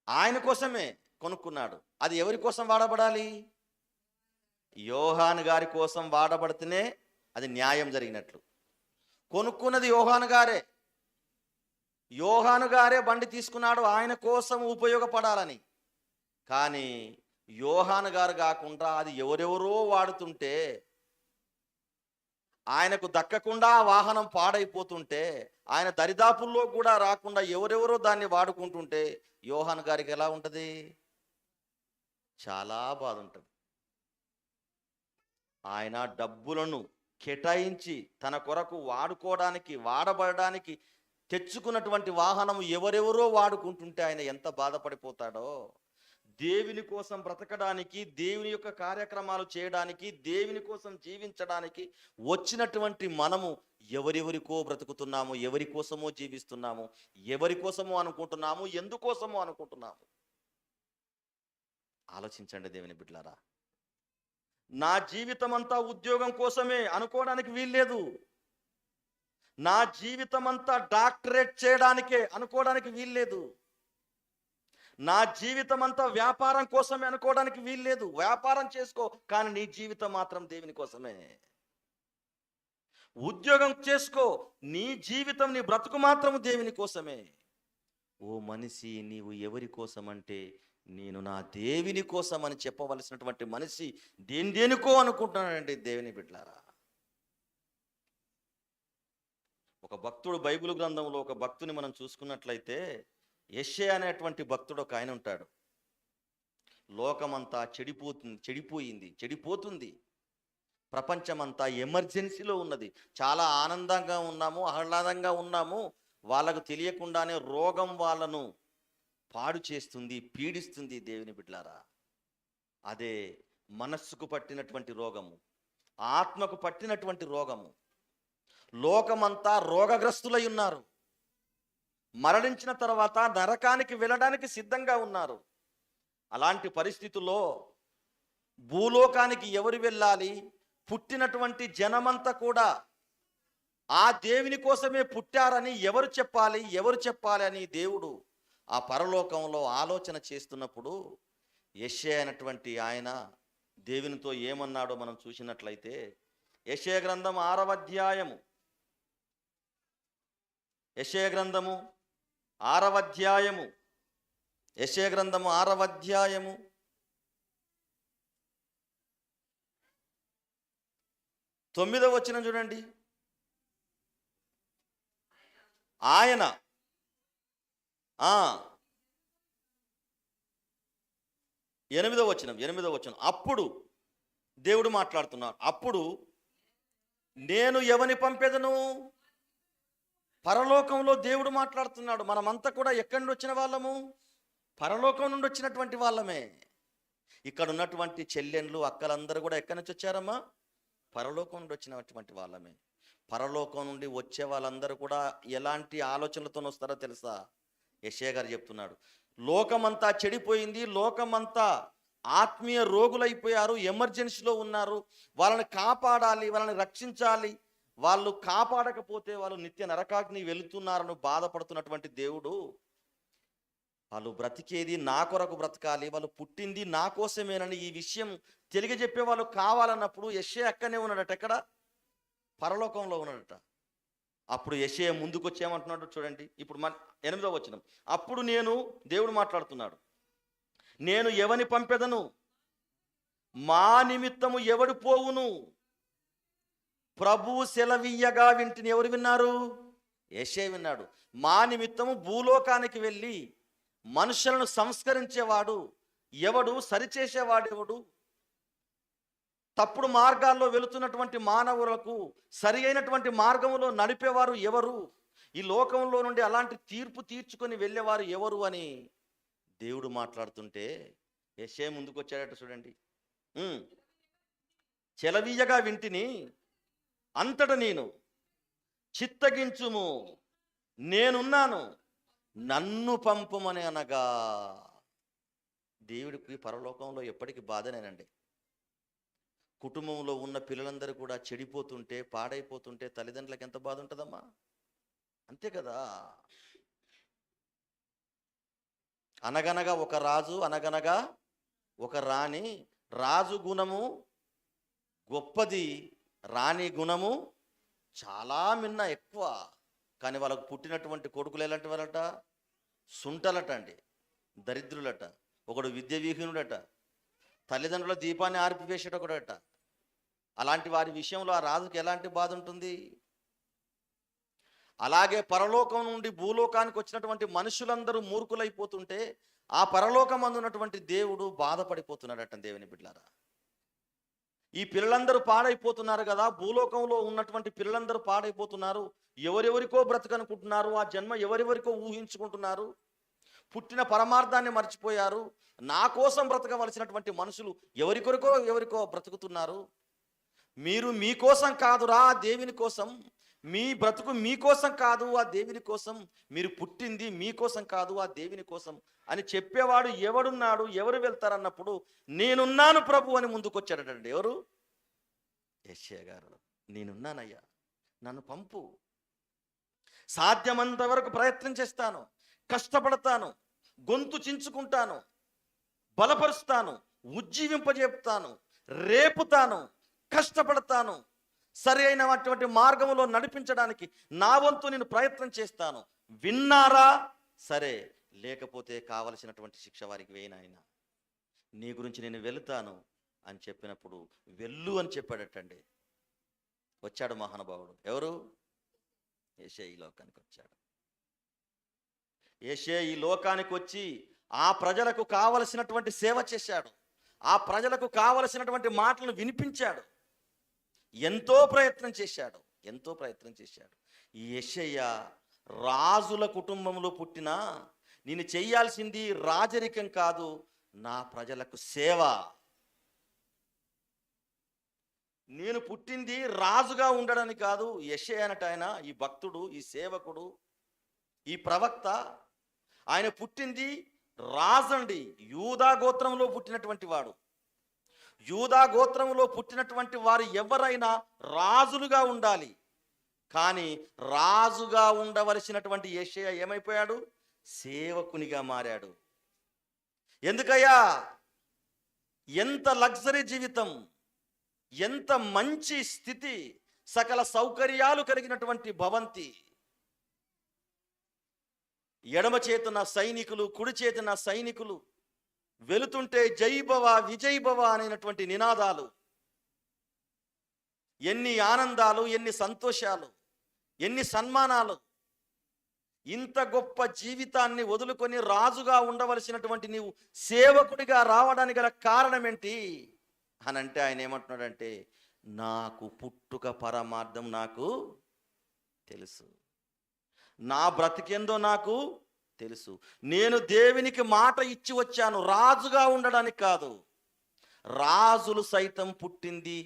Speaker 1: ఆయన కోసమే కొనుక్కున్నాడు. అది ఎవరి కోసం వాడబడాలి? యోహాన్ గారి కోసం వాడబడితేనే అది న్యాయం జరిగినట్లు. కొనుక్కున్నది యోహాన్ గారే, యోహాను గారే బండి తీసుకున్నాడు ఆయన కోసం ఉపయోగపడాలని. కానీ యోహాను గారు కాకుండా అది ఎవరెవరో వాడుతుంటే, ఆయనకు దక్కకుండా ఆ వాహనం పాడైపోతుంటే, ఆయన దరిదాపుల్లో కూడా రాకుండా ఎవరెవరో దాన్ని వాడుకుంటుంటే యోహాను గారికి ఎలా ఉంటుంది? చాలా బాధ ఉంటుంది. ఆయన డబ్బులను కేటాయించి తన కొరకు వాడబడడానికి తెచ్చుకున్నటువంటి వాహనం ఎవరెవరో వాడుకుంటుంటే ఆయన ఎంత బాధపడిపోతాడో. దేవుని కోసం బ్రతకడానికి, దేవుని యొక్క కార్యక్రమాలు చేయడానికి, దేవుని కోసం జీవించడానికి వచ్చినటువంటి మనము ఎవరెవరికో బ్రతుకుతున్నాము, ఎవరి కోసమో జీవిస్తున్నాము, ఎవరి కోసమో అనుకుంటున్నాము, ఎందుకోసమో అనుకుంటున్నాము. ఆలోచించండి దేవుని బిడ్డలారా. నా జీవితం అంతా ఉద్యోగం కోసమే అనుకోవడానికి వీల్లేదు. నా జీవితం అంతా డాక్టరేట్ చేయడానికే అనుకోవడానికి వీల్లేదు. నా జీవితం అంతా వ్యాపారం కోసమే అనుకోవడానికి వీల్లేదు. వ్యాపారం చేసుకో, కానీ నీ జీవితం మాత్రం దేవుని కోసమే. ఉద్యోగం చేసుకో, నీ జీవితం, నీ బ్రతుకు మాత్రం దేవుని కోసమే. ఓ మనిషి, నీవు ఎవరి కోసం అంటే, నేను నా దేవుని కోసం అని చెప్పవలసినటువంటి మనిషి దేనికో అనుకుంటున్నానండి దేవుని బిడ్డలారా. ఒక భక్తుడు, బైబిల్ గ్రంథంలో ఒక భక్తుని మనం చూసుకున్నట్లయితే, యెషయా అనేటువంటి భక్తుడు ఒక ఆయన ఉంటాడు. లోకమంతా చెడిపోతుంది. ప్రపంచమంతా ఎమర్జెన్సీలో ఉన్నది. చాలా ఆనందంగా ఉన్నాము, ఆహ్లాదంగా ఉన్నాము. వాళ్ళకు తెలియకుండానే రోగం వాళ్ళను పాడు చేస్తుంది, పీడిస్తుంది దేవుని బిడ్డలారా. అదే మనస్సుకు పట్టినటువంటి రోగము, ఆత్మకు పట్టినటువంటి రోగము. లోకమంతా రోగగ్రస్తులై ఉన్నారు. మరణించిన తర్వాత నరకానికి వెళ్ళడానికి సిద్ధంగా ఉన్నారు. అలాంటి పరిస్థితుల్లో భూలోకానికి ఎవరు వెళ్ళాలి? పుట్టినటువంటి జనమంతా కూడా ఆ దేవుని కోసమే పుట్టారని ఎవరు చెప్పాలి అని దేవుడు ఆ పరలోకంలో ఆలోచన చేస్తున్నప్పుడు యెషయా అయినటువంటి ఆయన దేవునితో ఏమన్నాడో మనం చూసినట్లయితే, యెషయా గ్రంథం 6వ అధ్యాయము, యెషయా గ్రంథము 6వ అధ్యాయము, యెషయా గ్రంథము 6వ అధ్యాయము 9వ వచనం చూడండి. ఆయన 8వ వచనం. అప్పుడు దేవుడు మాట్లాడుతున్నాడు. అప్పుడు నేను ఎవని పంపెదను? పరలోకంలో దేవుడు మాట్లాడుతున్నాడు. మనమంతా కూడా ఎక్కడి నుండి వచ్చిన వాళ్ళము? పరలోకం నుండి వచ్చినటువంటి వాళ్ళమే. ఇక్కడ ఉన్నటువంటి చెల్లెండ్లు, అక్కలందరూ కూడా ఎక్కడి నుంచి వచ్చారమ్మా? పరలోకం నుండి వచ్చినటువంటి వాళ్ళమే. పరలోకం నుండి వచ్చే వాళ్ళందరూ కూడా ఎలాంటి ఆలోచనలతో వస్తారో తెలుసా? యెషయా గారు చెప్తున్నాడు, లోకమంతా చెడిపోయింది, లోకమంతా ఆత్మీయ రోగులైపోయారు, ఎమర్జెన్సీలో ఉన్నారు. వాళ్ళని కాపాడాలి, వాళ్ళని రక్షించాలి. వాళ్ళు కాపాడకపోతే వాళ్ళు నిత్య నరకాగ్ని వెళుతున్నారని బాధపడుతున్నటువంటి దేవుడు, వాళ్ళు బ్రతికేది నా కొరకు బ్రతకాలి, వాళ్ళు పుట్టింది నా కోసమేనని ఈ విషయం తెలియజెప్పే వాళ్ళు కావాలన్నప్పుడు యెషయా అక్కనే ఉన్నాడట. ఎక్కడ? పరలోకంలో ఉన్నాడట. అప్పుడు యెషయా ముందుకు వచ్చేయమంటున్నాడు చూడండి. ఇప్పుడు 8వ వచనం. అప్పుడు దేవుడు మాట్లాడుతున్నాడు, నేను ఎవని పంపెదను? మా నిమిత్తము ఎవడు పోవును? ప్రభువు సెలవీయగా వింటిని. ఎవరు విన్నారు? యెషయా విన్నాడు. మా నిమిత్తము భూలోకానికి వెళ్ళి మనుషులను సంస్కరించేవాడు ఎవడు? సరిచేసేవాడు ఎవడు? తప్పుడు మార్గాల్లో వెళుతున్నటువంటి మానవులకు సరి అయినటువంటి మార్గంలో నడిపేవారు ఎవరు? ఈ లోకంలో నుండి అలాంటి తీర్పు తీర్చుకొని వెళ్ళేవారు ఎవరు అని దేవుడు మాట్లాడుతుంటే యెషయా ముందుకు వచ్చాడట చూడండి. చెలవీయగా వింటిని, అంతట నేను చిత్తగించుము, నేనున్నాను, నన్ను పంపుమని అనగా. దేవుడికి పరలోకంలో ఎప్పటికీ బాధనేనండి. కుటుంబంలో ఉన్న పిల్లలందరూ కూడా చెడిపోతుంటే, పాడైపోతుంటే తల్లిదండ్రులకు ఎంత బాధ ఉంటుందమ్మా? అంతే కదా. అనగనగా ఒక రాజు, అనగనగా ఒక రాణి. రాజు గుణము గొప్పది, రాణి గుణము చాలా మిన్న ఎక్కువ. కానీ వాళ్ళకు పుట్టినటువంటి కొడుకులు ఎలాంటి వాళ్ళట? సుంటలట అండి, దరిద్రులట. ఒకడు విద్య విహీనుడట, తల్లిదండ్రుల దీపాన్ని ఆర్పివేసేటొకడట. అలాంటి వారి విషయంలో ఆ రాజుకి ఎలాంటి బాధ ఉంటుంది? అలాగే పరలోకం నుండి భూలోకానికి వచ్చినటువంటి మనుషులందరూ మూర్ఖులైపోతుంటే ఆ పరలోకం అందున్నటువంటి దేవుడు బాధపడిపోతున్నాడట. దేవుని బిడ్డలారా, ఈ పిల్లలందరూ పాడైపోతున్నారు కదా, భూలోకంలో ఉన్నటువంటి పిల్లలందరూ పాడైపోతున్నారు. ఎవరెవరికో బ్రతకనుకుంటున్నారు, ఆ జన్మ ఎవరెవరికో ఊహించుకుంటున్నారు, పుట్టిన పరమార్థాన్ని మర్చిపోయారు. నా కోసం బ్రతకవలసినటువంటి మనుషులు ఎవరికో బ్రతుకుతున్నారు. మీరు మీకోసం కాదురా, దేవుని కోసం. మీ బ్రతుకు మీకోసం కాదు, ఆ దేవుని కోసం. మీరు పుట్టింది మీకోసం కాదు, ఆ దేవుని కోసం అని చెప్పేవాడు ఎవడున్నాడు? ఎవరు వెళ్తారన్నప్పుడు నేనున్నాను ప్రభు అని ముందుకొచ్చాడటండి. ఎవరు? యెషయా గారు. నేనున్నానయ్యా, నన్ను పంపు. సాధ్యమంత వరకు ప్రయత్నం చేస్తాను, కష్టపడతాను, గొంతు చించుకుంటాను, బలపరుస్తాను, ఉజ్జీవింపజేపుతాను, రేపుతాను, కష్టపడతాను, సరి అయినటువంటి మార్గంలో నడిపించడానికి నా వంతు నేను ప్రయత్నం చేస్తాను. విన్నారా? సరే, లేకపోతే కావలసినటువంటి శిక్ష వారికి వేయనాయన. నీ గురించి నేను వెళుతాను అని చెప్పినప్పుడు వెళ్ళు అని చెప్పాడటండి. వచ్చాడు మహానుభావుడు. ఎవరు? యెషయా ఈ లోకానికి వచ్చాడు. యెషయా ఈ లోకానికి వచ్చి ఆ ప్రజలకు కావలసినటువంటి సేవ చేశాడు. ఆ ప్రజలకు కావలసినటువంటి మాటలను వినిపించాడు. ఎంతో ప్రయత్నం చేశాడు. ఈ యెషయా రాజుల కుటుంబంలో పుట్టినా నేను చెయ్యాల్సింది రాజరికం కాదు, నా ప్రజలకు సేవ. నేను పుట్టింది రాజుగా ఉండడానికి కాదు. యెషయా అనట ఆయన, ఈ భక్తుడు, ఈ సేవకుడు, ఈ ప్రవక్త, ఆయన పుట్టింది రాజండి. యూదా గోత్రంలో పుట్టినటువంటి వాడు. యూదా గోత్రంలో పుట్టినటువంటి వారు ఎవరైనా రాజులుగా ఉండాలి. కానీ రాజుగా ఉండవలసినటువంటి యెషయా ఏమైపోయాడు? సేవకునిగా మారాడు. ఎందుకయ్యా? ఎంత లగ్జరీ జీవితం, ఎంత మంచి స్థితి, సకల సౌకర్యాలు కలిగినటువంటి భవంతి. ఎడమ చేతున సైనికులు, కుడి చేతున సైనికులు, వెళుతుంటే జై భవ విజయ్ భవ అనేటువంటి నినాదాలు. ఎన్ని ఆనందాలు, ఎన్ని సంతోషాలు, ఎన్ని సన్మానాలు. ఇంత గొప్ప జీవితాన్ని వదులుకొని రాజుగా ఉండవలసినటువంటి నీవు సేవకుడిగా రావడానికి గల కారణం ఏంటి అని అంటే ఆయన ఏమంటున్నాడంటే, నాకు పుట్టుక పరమార్థం నాకు తెలుసు, నా బ్రతికేందో నాకు తెలుసు. నేను దేవునికి మాట ఇచ్చి వచ్చాను, రాజుగా ఉండడానికి కాదు. రాజులు సైతం పుట్టింది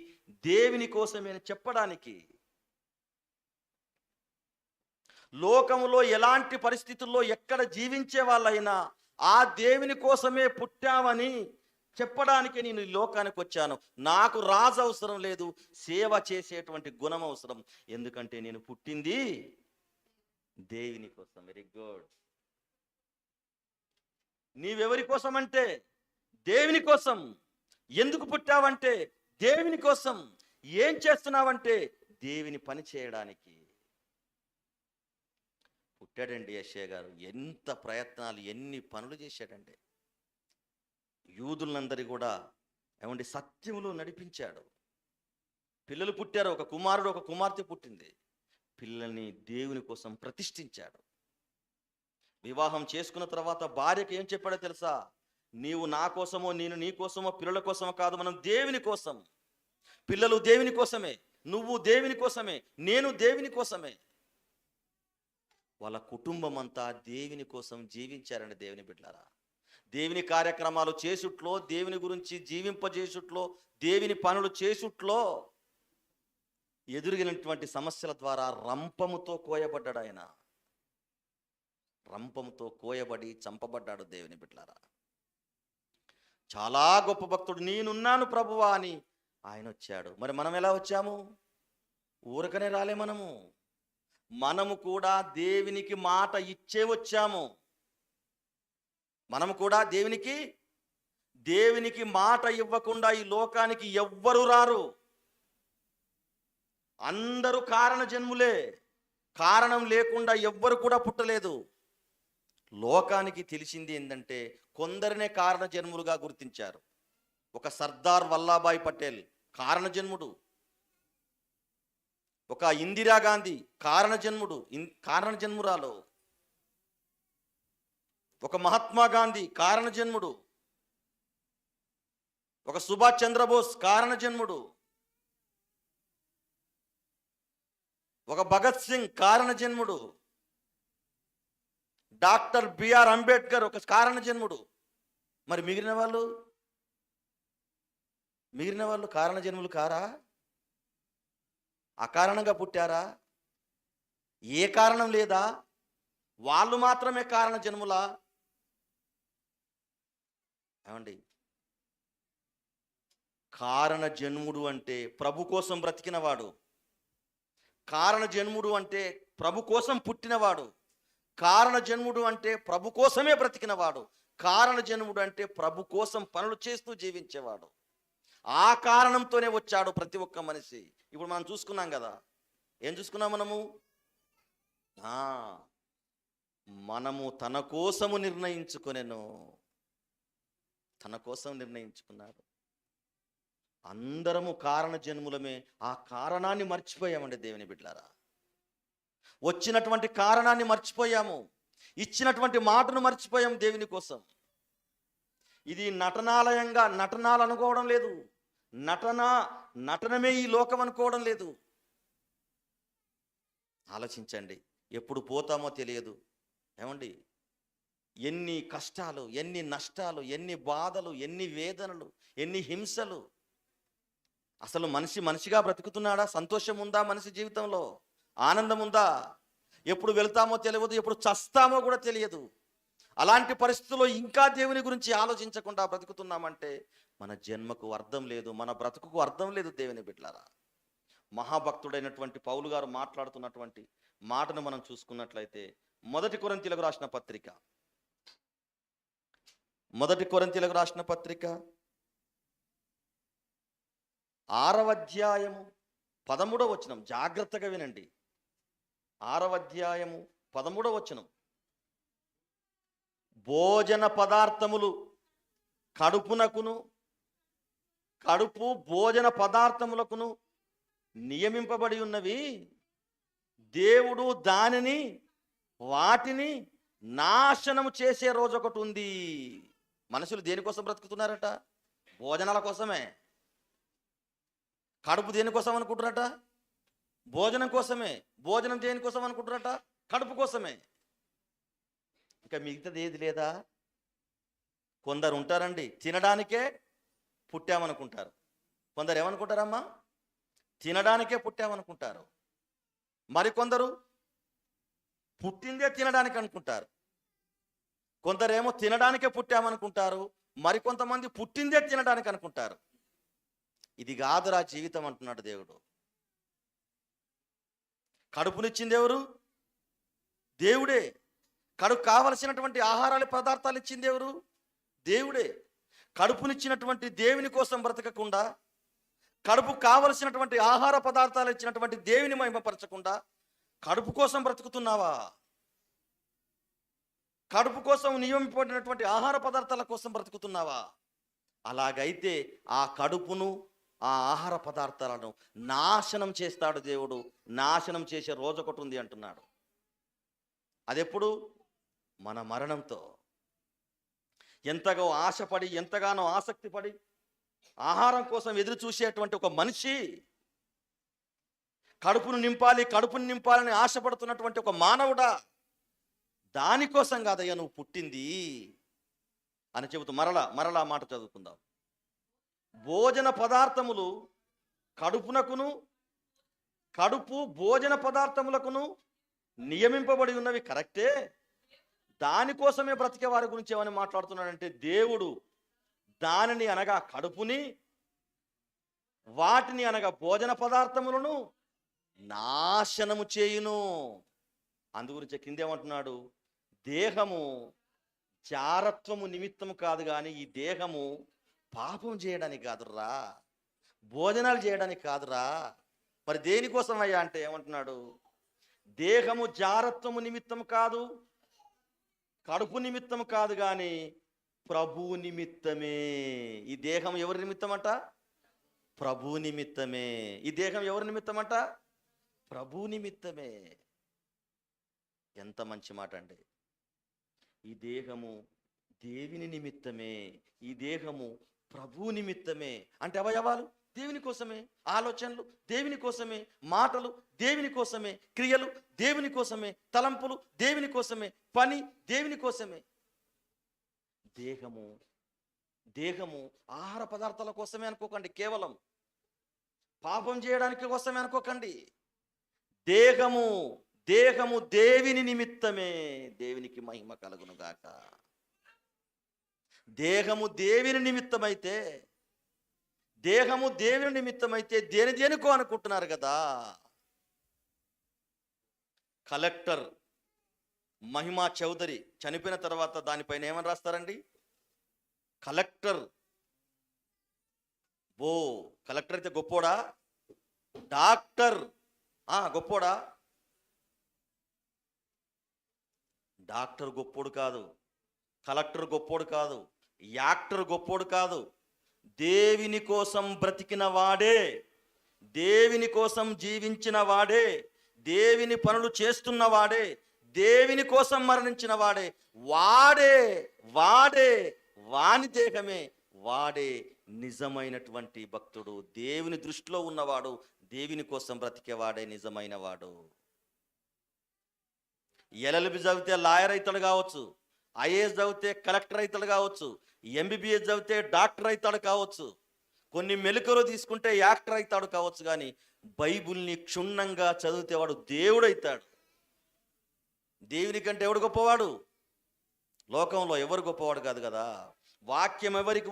Speaker 1: దేవుని కోసమే చెప్పడానికి. లోకములో ఎలాంటి పరిస్థితుల్లో ఎక్కడ జీవించే వాళ్ళైనా ఆ దేవుని కోసమే పుట్టామని చెప్పడానికి నేను ఈ లోకానికి వచ్చాను. నాకు రాజు అవసరం లేదు, సేవ చేసేటువంటి గుణం అవసరం. ఎందుకంటే నేను పుట్టింది దేవుని కోసం. Very good. నీవెవరి కోసం అంటే దేవుని కోసం. ఎందుకు పుట్టావంటే దేవుని కోసం. ఏం చేస్తున్నావంటే దేవుని పని చేయడానికి పుట్టాడండి యెషయా గారు. ఎంత ప్రయత్నాలు, ఎన్ని పనులు చేశాడండి. యూదులందరి కూడా ఏమండి సత్యములో నడిపించాడు. పిల్లలు పుట్టారు, ఒక కుమారుడు, ఒక కుమార్తె పుట్టింది. పిల్లల్ని దేవుని కోసం ప్రతిష్ఠించాడు. వివాహం చేసుకున్న తర్వాత భార్యకి ఏం చెప్పాడో తెలుసా? నీవు నా కోసమో, నేను నీ కోసమో, పిల్లల కోసమో కాదు, మనం దేవుని కోసం. పిల్లలు దేవుని కోసమే, నువ్వు దేవుని కోసమే, నేను దేవుని కోసమే. వాళ్ళ కుటుంబం అంతా దేవుని కోసం జీవించారండి. దేవుని బిడ్డలారా, దేవుని కార్యక్రమాలు చేసుట్లో, దేవుని గురించి జీవింపజేసుట్లో, దేవుని పనులు చేసుట్లో ఎదురిగినటువంటి సమస్యల ద్వారా రంపముతో కోయబడ్డాడు ఆయన. రంపముతో కోయబడి చంపబడ్డాడు. దేవుని బిడ్డలారా, చాలా గొప్ప భక్తుడు. నేనున్నాను ప్రభువా అని ఆయన వచ్చాడు. మరి మనం ఎలా వచ్చాము? ఊరకనే రాలే. మనము కూడా దేవునికి మాట ఇచ్చే వచ్చాము. మనము కూడా దేవునికి మాట ఇవ్వకుండా ఈ లోకానికి ఎవ్వరు రారు. అందరూ కారణ జన్ములే. కారణం లేకుండా ఎవ్వరు కూడా పుట్టలేదు. లోకానికి తెలిసింది ఏంటంటే కొందరినే కారణ జన్ములుగా గుర్తించారు. ఒక సర్దార్ వల్లభాయ్ పటేల్ కారణ జన్ముడు, ఒక ఇందిరాగాంధీ కారణ జన్మురాలు, ఒక మహాత్మా గాంధీ కారణ జన్ముడు, ఒక సుభాష్ చంద్రబోస్ కారణ జన్ముడు, ఒక భగత్ సింగ్ కారణ జన్ముడు, డాక్టర్ బిఆర్ అంబేద్కర్ ఒక కారణ జన్ముడు. మరి మిగిలిన వాళ్ళు కారణ జన్ములు కారా? అకారణంగా పుట్టారా? ఏ కారణం లేదా? వాళ్ళు మాత్రమే కారణ జన్ములా? ఏమండి, కారణ జన్ముడు అంటే ప్రభు కోసం బ్రతికినవాడు. కారణ జన్ముడు అంటే ప్రభు కోసం పుట్టినవాడు. కారణ జన్ముడు అంటే ప్రభు కోసమే బ్రతికినవాడు. కారణ జన్ముడు అంటే ప్రభు కోసం పనులు చేస్తూ జీవించేవాడు. ఆ కారణంతోనే వచ్చాడు ప్రతి ఒక్క మనిషి. ఇప్పుడు మనం చూసుకున్నాం కదా, ఏం చూసుకున్నాం మనము తన కోసము నిర్ణయించుకున్నాడు. అందరము కారణ జన్ములమే. ఆ కారణాన్ని మర్చిపోయామండి దేవుని బిడ్డలారా. వచ్చినటువంటి కారణాన్ని మర్చిపోయాము, ఇచ్చినటువంటి మాటను మర్చిపోయాము దేవుని కోసం. ఇది నటనాలయంగా నటనాలు అనుకోవడం లేదు, నటనమే ఈ లోకం అనుకోవడం లేదు. ఆలోచించండి, ఎప్పుడు పోతామో తెలియదు. ఏమండి, ఎన్ని కష్టాలు, ఎన్ని నష్టాలు, ఎన్ని బాధలు, ఎన్ని వేదనలు, ఎన్ని హింసలు. అసలు మనిషిగా బ్రతుకుతున్నాడా? సంతోషం ఉందా మనిషి జీవితంలో? ఆనందం ఉందా? ఎప్పుడు వెళ్తామో తెలియదు, ఎప్పుడు చస్తామో కూడా తెలియదు. అలాంటి పరిస్థితుల్లో ఇంకా దేవుని గురించి ఆలోచించకుండా బ్రతుకుతున్నామంటే మన జన్మకు అర్థం లేదు, మన బ్రతుకుకు అర్థం లేదు దేవుని బిడ్డలారా. మహాభక్తుడైనటువంటి పౌలు గారు మాట్లాడుతున్నటువంటి మాటను మనం చూసుకున్నట్లయితే మొదటి కొరింథీయులకు రాసిన పత్రిక 6వ అధ్యాయము 13వ వచనం, జాగ్రత్తగా వినండి. 6వ అధ్యాయము 13వ వచనం, భోజన పదార్థములు కడుపు భోజన పదార్థములకును నియమింపబడి ఉన్నవి. దేవుడు వాటిని నాశనము చేసే రోజు ఒకటి ఉంది. మనుషులు దేనికోసం బ్రతుకుతున్నారట? భోజనాల కోసమే. కడుపు దేనికోసం అనుకుంటున్నారట? భోజనం కోసమే. భోజనం దేనికోసం అనుకుంటున్నారట? కడుపు కోసమే. ఇంకా మిగతాది ఏది లేదా? కొందరు ఉంటారండి, తినడానికే పుట్టామనుకుంటారు. కొందరు ఏమనుకుంటారమ్మా? తినడానికే పుట్టామనుకుంటారు. మరికొందరు పుట్టిందే తినడానికి అనుకుంటారు. కొందరేమో తినడానికే పుట్టామనుకుంటారు, మరికొంతమంది పుట్టిందే తినడానికి అనుకుంటారు. ఇది కాదురా జీవితం అంటున్నాడు దేవుడు. కడుపునిచ్చింది ఎవరు? దేవుడే. కడుపు కావలసినటువంటి ఆహారాలు పదార్థాలు ఇచ్చింది ఎవరు? దేవుడే. కడుపునిచ్చినటువంటి దేవుని కోసం బ్రతకకుండా, కడుపు కావలసినటువంటి ఆహార పదార్థాలు ఇచ్చినటువంటి దేవుని మహిమపరచకుండా కడుపు కోసం బ్రతుకుతున్నావా? కడుపు కోసం నియమింపబడినటువంటి ఆహార పదార్థాల కోసం బ్రతుకుతున్నావా? అలాగైతే ఆ కడుపును, ఆ ఆహార పదార్థాలను నాశనం చేస్తాడు దేవుడు. నాశనం చేసే రోజు ఒకటి ఉంది అంటున్నాడు. అదెప్పుడు? మన మరణంతో. ఎంతగానో ఆసక్తి పడి ఆహారం కోసం ఎదురు చూసేటువంటి ఒక మనిషి, కడుపును నింపాలని ఆశపడుతున్నటువంటి ఒక మానవుడా, దానికోసం కాదయ్యా నువ్వు పుట్టింది అని చెబుతూ మరలా మాట చదువుకుందాం. భోజన పదార్థములు కడుపు భోజన పదార్థములకును నియమింపబడి ఉన్నవి కరెక్టే. దానికోసమే బ్రతికే వారి గురించి ఏమని మాట్లాడుతున్నాడంటే, దేవుడు దానిని అనగా కడుపుని, వాటిని అనగా భోజన పదార్థములను నాశనము చేయును. అందుగురించి కిందేమంటున్నాడు? దేహము జారత్వము నిమిత్తము కాదు, కానీ ఈ దేహము పాపం చేయడానికి కాదురా, భోజనాలు చేయడానికి కాదురా. మరి దేనికోసం అయ్యా అంటే ఏమంటున్నాడు? దేహము జారత్వము నిమిత్తం కాదు, కడుపు నిమిత్తం కాదు, కానీ ప్రభు నిమిత్తమే. ఈ దేహం ఎవరి నిమిత్తమట? ప్రభు నిమిత్తమే. ఈ దేహం ఎవరి నిమిత్తమట? ప్రభు నిమిత్తమే. ఎంత మంచి మాట అండి. ఈ దేహము దేవుని నిమిత్తమే, ఈ దేహము ప్రభు నిమిత్తమే. అంటే అవయవాలు దేవుని కోసమే, ఆలోచనలు దేవుని కోసమే, మాటలు దేవుని కోసమే, క్రియలు దేవుని కోసమే, తలంపులు దేవుని కోసమే, పని దేవుని కోసమే. దేహము ఆహార పదార్థాల కోసమే అనుకోకండి, కేవలం పాపం చేయడానికి కోసమే అనుకోకండి. దేహము దేవుని నిమిత్తమే. దేవునికి మహిమ కలుగును గాక. దేహము దేవుని నిమిత్తమైతే దేనికో అనుకుంటున్నారు కదా. కలెక్టర్ మహిమా చౌదరి చనిపోయిన తర్వాత దానిపైన ఏమని రాస్తారండి? కలెక్టర్ అయితే గొప్పోడా? డాక్టర్ గొప్పోడా? డాక్టర్ గొప్పోడు కాదు, కలెక్టర్ గొప్పోడు కాదు, యాక్టర్ గొప్పోడు కాదు. దేవుని కోసం బ్రతికిన వాడే, దేవుని కోసం జీవించిన వాడే, దేవుని పనులు చేస్తున్న వాడే, దేవుని కోసం మరణించిన వాడే, వాని దేహమే, వాడే నిజమైనటువంటి భక్తుడు. దేవుని దృష్టిలో ఉన్నవాడు, దేవుని కోసం బ్రతికేవాడే నిజమైన వాడు. ఎల్ఎల్బి చదివితే లాయర్ అవుతాడు కావచ్చు, ఐఏఎస్ చదివితే కలెక్టర్ అవుతాడు కావచ్చు, ఎంబీబీఎస్ చదివితే డాక్టర్ అవుతాడు కావచ్చు, కొన్ని మెలకువలు తీసుకుంటే యాక్టర్ అవుతాడు కావచ్చు, కానీ బైబిల్ని క్షుణ్ణంగా చదివితే వాడు దేవుడు అవుతాడు. దేవుని కంటే ఎవడు గొప్పవాడు? లోకంలో ఎవరు గొప్పవాడు కాదు కదా. వాక్యం ఎవరికి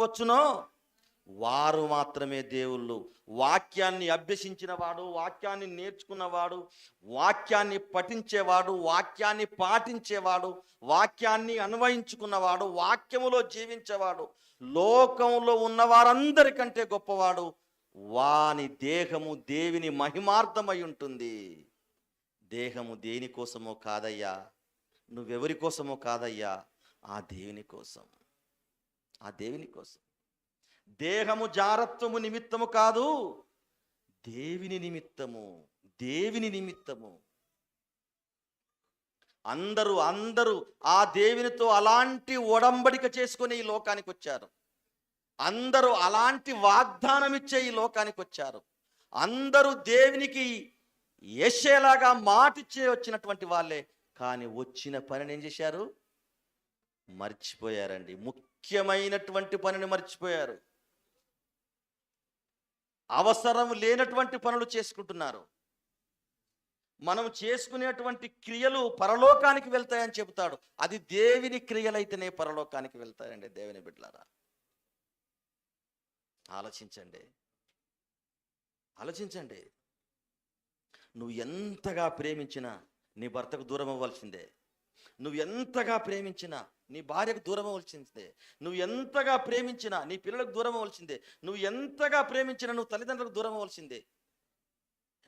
Speaker 1: వచ్చునో వారు మాత్రమే దేవుళ్ళు. వాక్యాన్ని అభ్యసించిన వాడు, వాక్యాన్ని నేర్చుకున్నవాడు, వాక్యాన్ని పఠించేవాడు, వాక్యాన్ని పాటించేవాడు, వాక్యాన్ని అన్వయించుకున్నవాడు, వాక్యములో జీవించేవాడు లోకంలో ఉన్న వారందరికంటే గొప్పవాడు. వాని దేహము దేవుని మహిమార్థమై ఉంటుంది. దేహము దేనికోసమో కాదయ్యా, నువ్వెవరి కోసమో కాదయ్యా, ఆ దేవుని కోసం. దేహము జారత్వము నిమిత్తము కాదు, దేవుని నిమిత్తము. అందరూ ఆ దేవునితో అలాంటి ఒడంబడిక చేసుకుని ఈ లోకానికి వచ్చారు. అందరూ అలాంటి వాగ్దానం ఇచ్చే ఈ లోకానికి వచ్చారు. అందరూ దేవునికి యెషయాలాగా మాటిచ్చే వచ్చినటువంటి వాళ్ళే. కానీ వచ్చిన పనిని ఏం చేశారు? మర్చిపోయారండి. ముఖ్యమైనటువంటి పనిని మర్చిపోయారు. అవసరం లేనటువంటి పనులు చేసుకుంటున్నారు. మనం చేసుకునేటువంటి క్రియలు పరలోకానికి వెళ్తాయని చెబుతాడు. అది దేవుని క్రియలైతేనే పరలోకానికి వెళ్తాయండి. దేవుని బిడ్డలారా, ఆలోచించండి. నువ్వు ఎంతగా ప్రేమించినా నీ భర్తకు దూరం అవ్వాల్సిందే. నువ్వు ఎంతగా ప్రేమించినా నీ భార్యకు దూరం అవ్వాల్సిందే. నువ్వు ఎంతగా ప్రేమించినా నీ పిల్లలకు దూరం అవ్వాల్సిందే. నువ్వు ఎంతగా ప్రేమించినా నువ్వు తల్లిదండ్రులకు దూరం అవ్వాల్సిందే.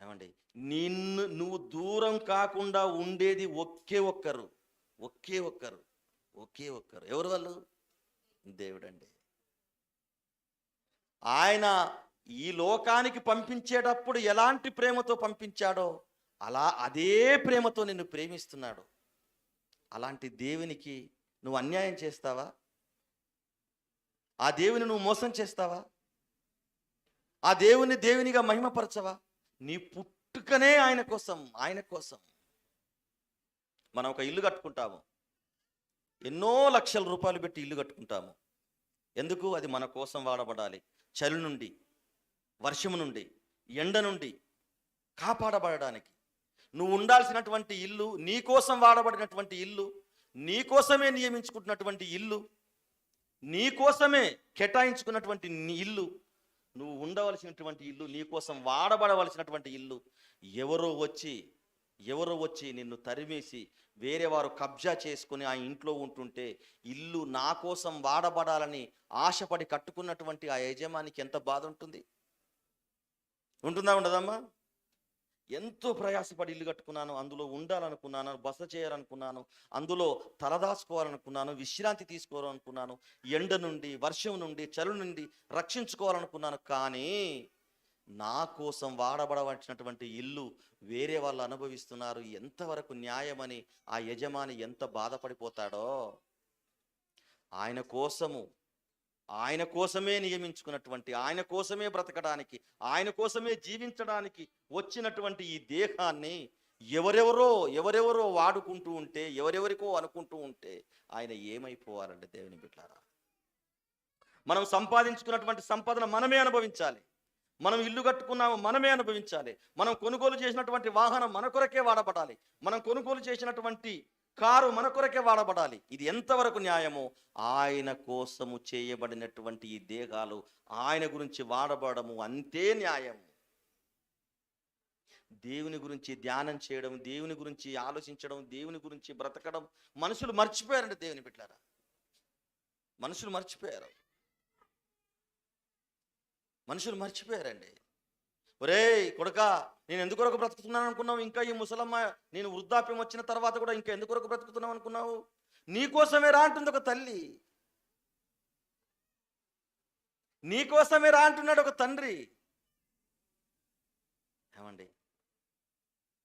Speaker 1: ఏమండి, నువ్వు దూరం కాకుండా ఉండేది ఒకే ఒక్కరు. ఎవరు వాళ్ళు? దేవుడండి. ఆయన ఈ లోకానికి పంపించేటప్పుడు ఎలాంటి ప్రేమతో పంపించాడో అదే ప్రేమతో నిన్ను ప్రేమిస్తున్నాడు. అలాంటి దేవునికి నువ్వు అన్యాయం చేస్తావా? ఆ దేవుని నువ్వు మోసం చేస్తావా? ఆ దేవునిగా మహిమపరచవా? నీ పుట్టుకనే ఆయన కోసం. మనం ఒక ఇల్లు కట్టుకుంటాము, ఎన్నో లక్షల రూపాయలు పెట్టి ఇల్లు కట్టుకుంటాము. ఎందుకు? అది మన కోసం వాడబడాలి. చలి నుండి, వర్షం నుండి, ఎండ నుండి కాపాడబడడానికి. నువ్వు ఉండాల్సినటువంటి ఇల్లు, నీ కోసం వాడబడినటువంటి ఇల్లు, నీ కోసమే నియమించుకుంటున్నటువంటి ఇల్లు, నీ కోసమే కేటాయించుకున్నటువంటి ఇల్లు, నువ్వు ఉండవలసినటువంటి ఇల్లు, నీ కోసం వాడబడవలసినటువంటి ఇల్లు. ఎవరో వచ్చి నిన్ను తరిమేసి వేరే వారు కబ్జా చేసుకుని ఆ ఇంట్లో ఉంటుంటే, ఇల్లు నా కోసం వాడబడాలని ఆశపడి కట్టుకున్నటువంటి ఆ యజమానికి ఎంత బాధ ఉంటుందా? ఉండదమ్మా? ఎంతో ప్రయాసపడి ఇల్లు కట్టుకున్నాను, అందులో ఉండాలనుకున్నాను, బస చేయాలనుకున్నాను, అందులో తలదాచుకోవాలనుకున్నాను, విశ్రాంతి తీసుకోవాలనుకున్నాను, ఎండ నుండి, వర్షం నుండి, చలి నుండి రక్షించుకోవాలనుకున్నాను. కానీ నా కోసం వాడబడవలసినటువంటి ఇల్లు వేరే వాళ్ళు అనుభవిస్తున్నారు, ఎంతవరకు న్యాయమని ఆ యజమాని ఎంత బాధపడిపోతాడో. ఆయన కోసము, ఆయన కోసమే నియమించుకున్నటువంటి, ఆయన కోసమే బ్రతకడానికి, ఆయన కోసమే జీవించడానికి వచ్చినటువంటి ఈ దేహాన్ని ఎవరెవరో వాడుకుంటూ ఉంటే, ఎవరెవరికో అనుకుంటూ ఉంటే ఆయన ఏమైపోవాలండి దేవుని బిడ్డలారా? మనం సంపాదించుకున్నటువంటి సంపదను మనమే అనుభవించాలి. మనం ఇల్లు కట్టుకున్నాము, మనమే అనుభవించాలి. మనం కొనుగోలు చేసినటువంటి వాహనం మన కొరకే వాడబడాలి. మనం కొనుగోలు చేసినటువంటి కారు మన కొరకే వాడబడాలి. ఇది ఎంతవరకు న్యాయమో, ఆయన కోసము చేయబడినటువంటి ఈ దేహాలు ఆయన గురించి వాడబడము అంతే న్యాయం. దేవుని గురించి ధ్యానం చేయడం, దేవుని గురించి ఆలోచించడం, దేవుని గురించి బ్రతకడం మనుషులు మర్చిపోయారండి దేవుని బిడ్డలారా. మనుషులు మర్చిపోయారండి. ఒరేయ్ కొడుకా, నేను ఎందుకొరకు బ్రతుకుతున్నాను అనుకున్నావు? ఇంకా ఈ ముసలమ్మ నేను వృద్ధాప్యం వచ్చిన తర్వాత కూడా ఇంకా ఎందుకొరకు బ్రతుకుతున్నావు అనుకున్నావు? నీకోసమే రా అంటుంది ఒక తల్లి, నీకోసమే రా అంటున్నాడు ఒక తండ్రి. ఏమండి,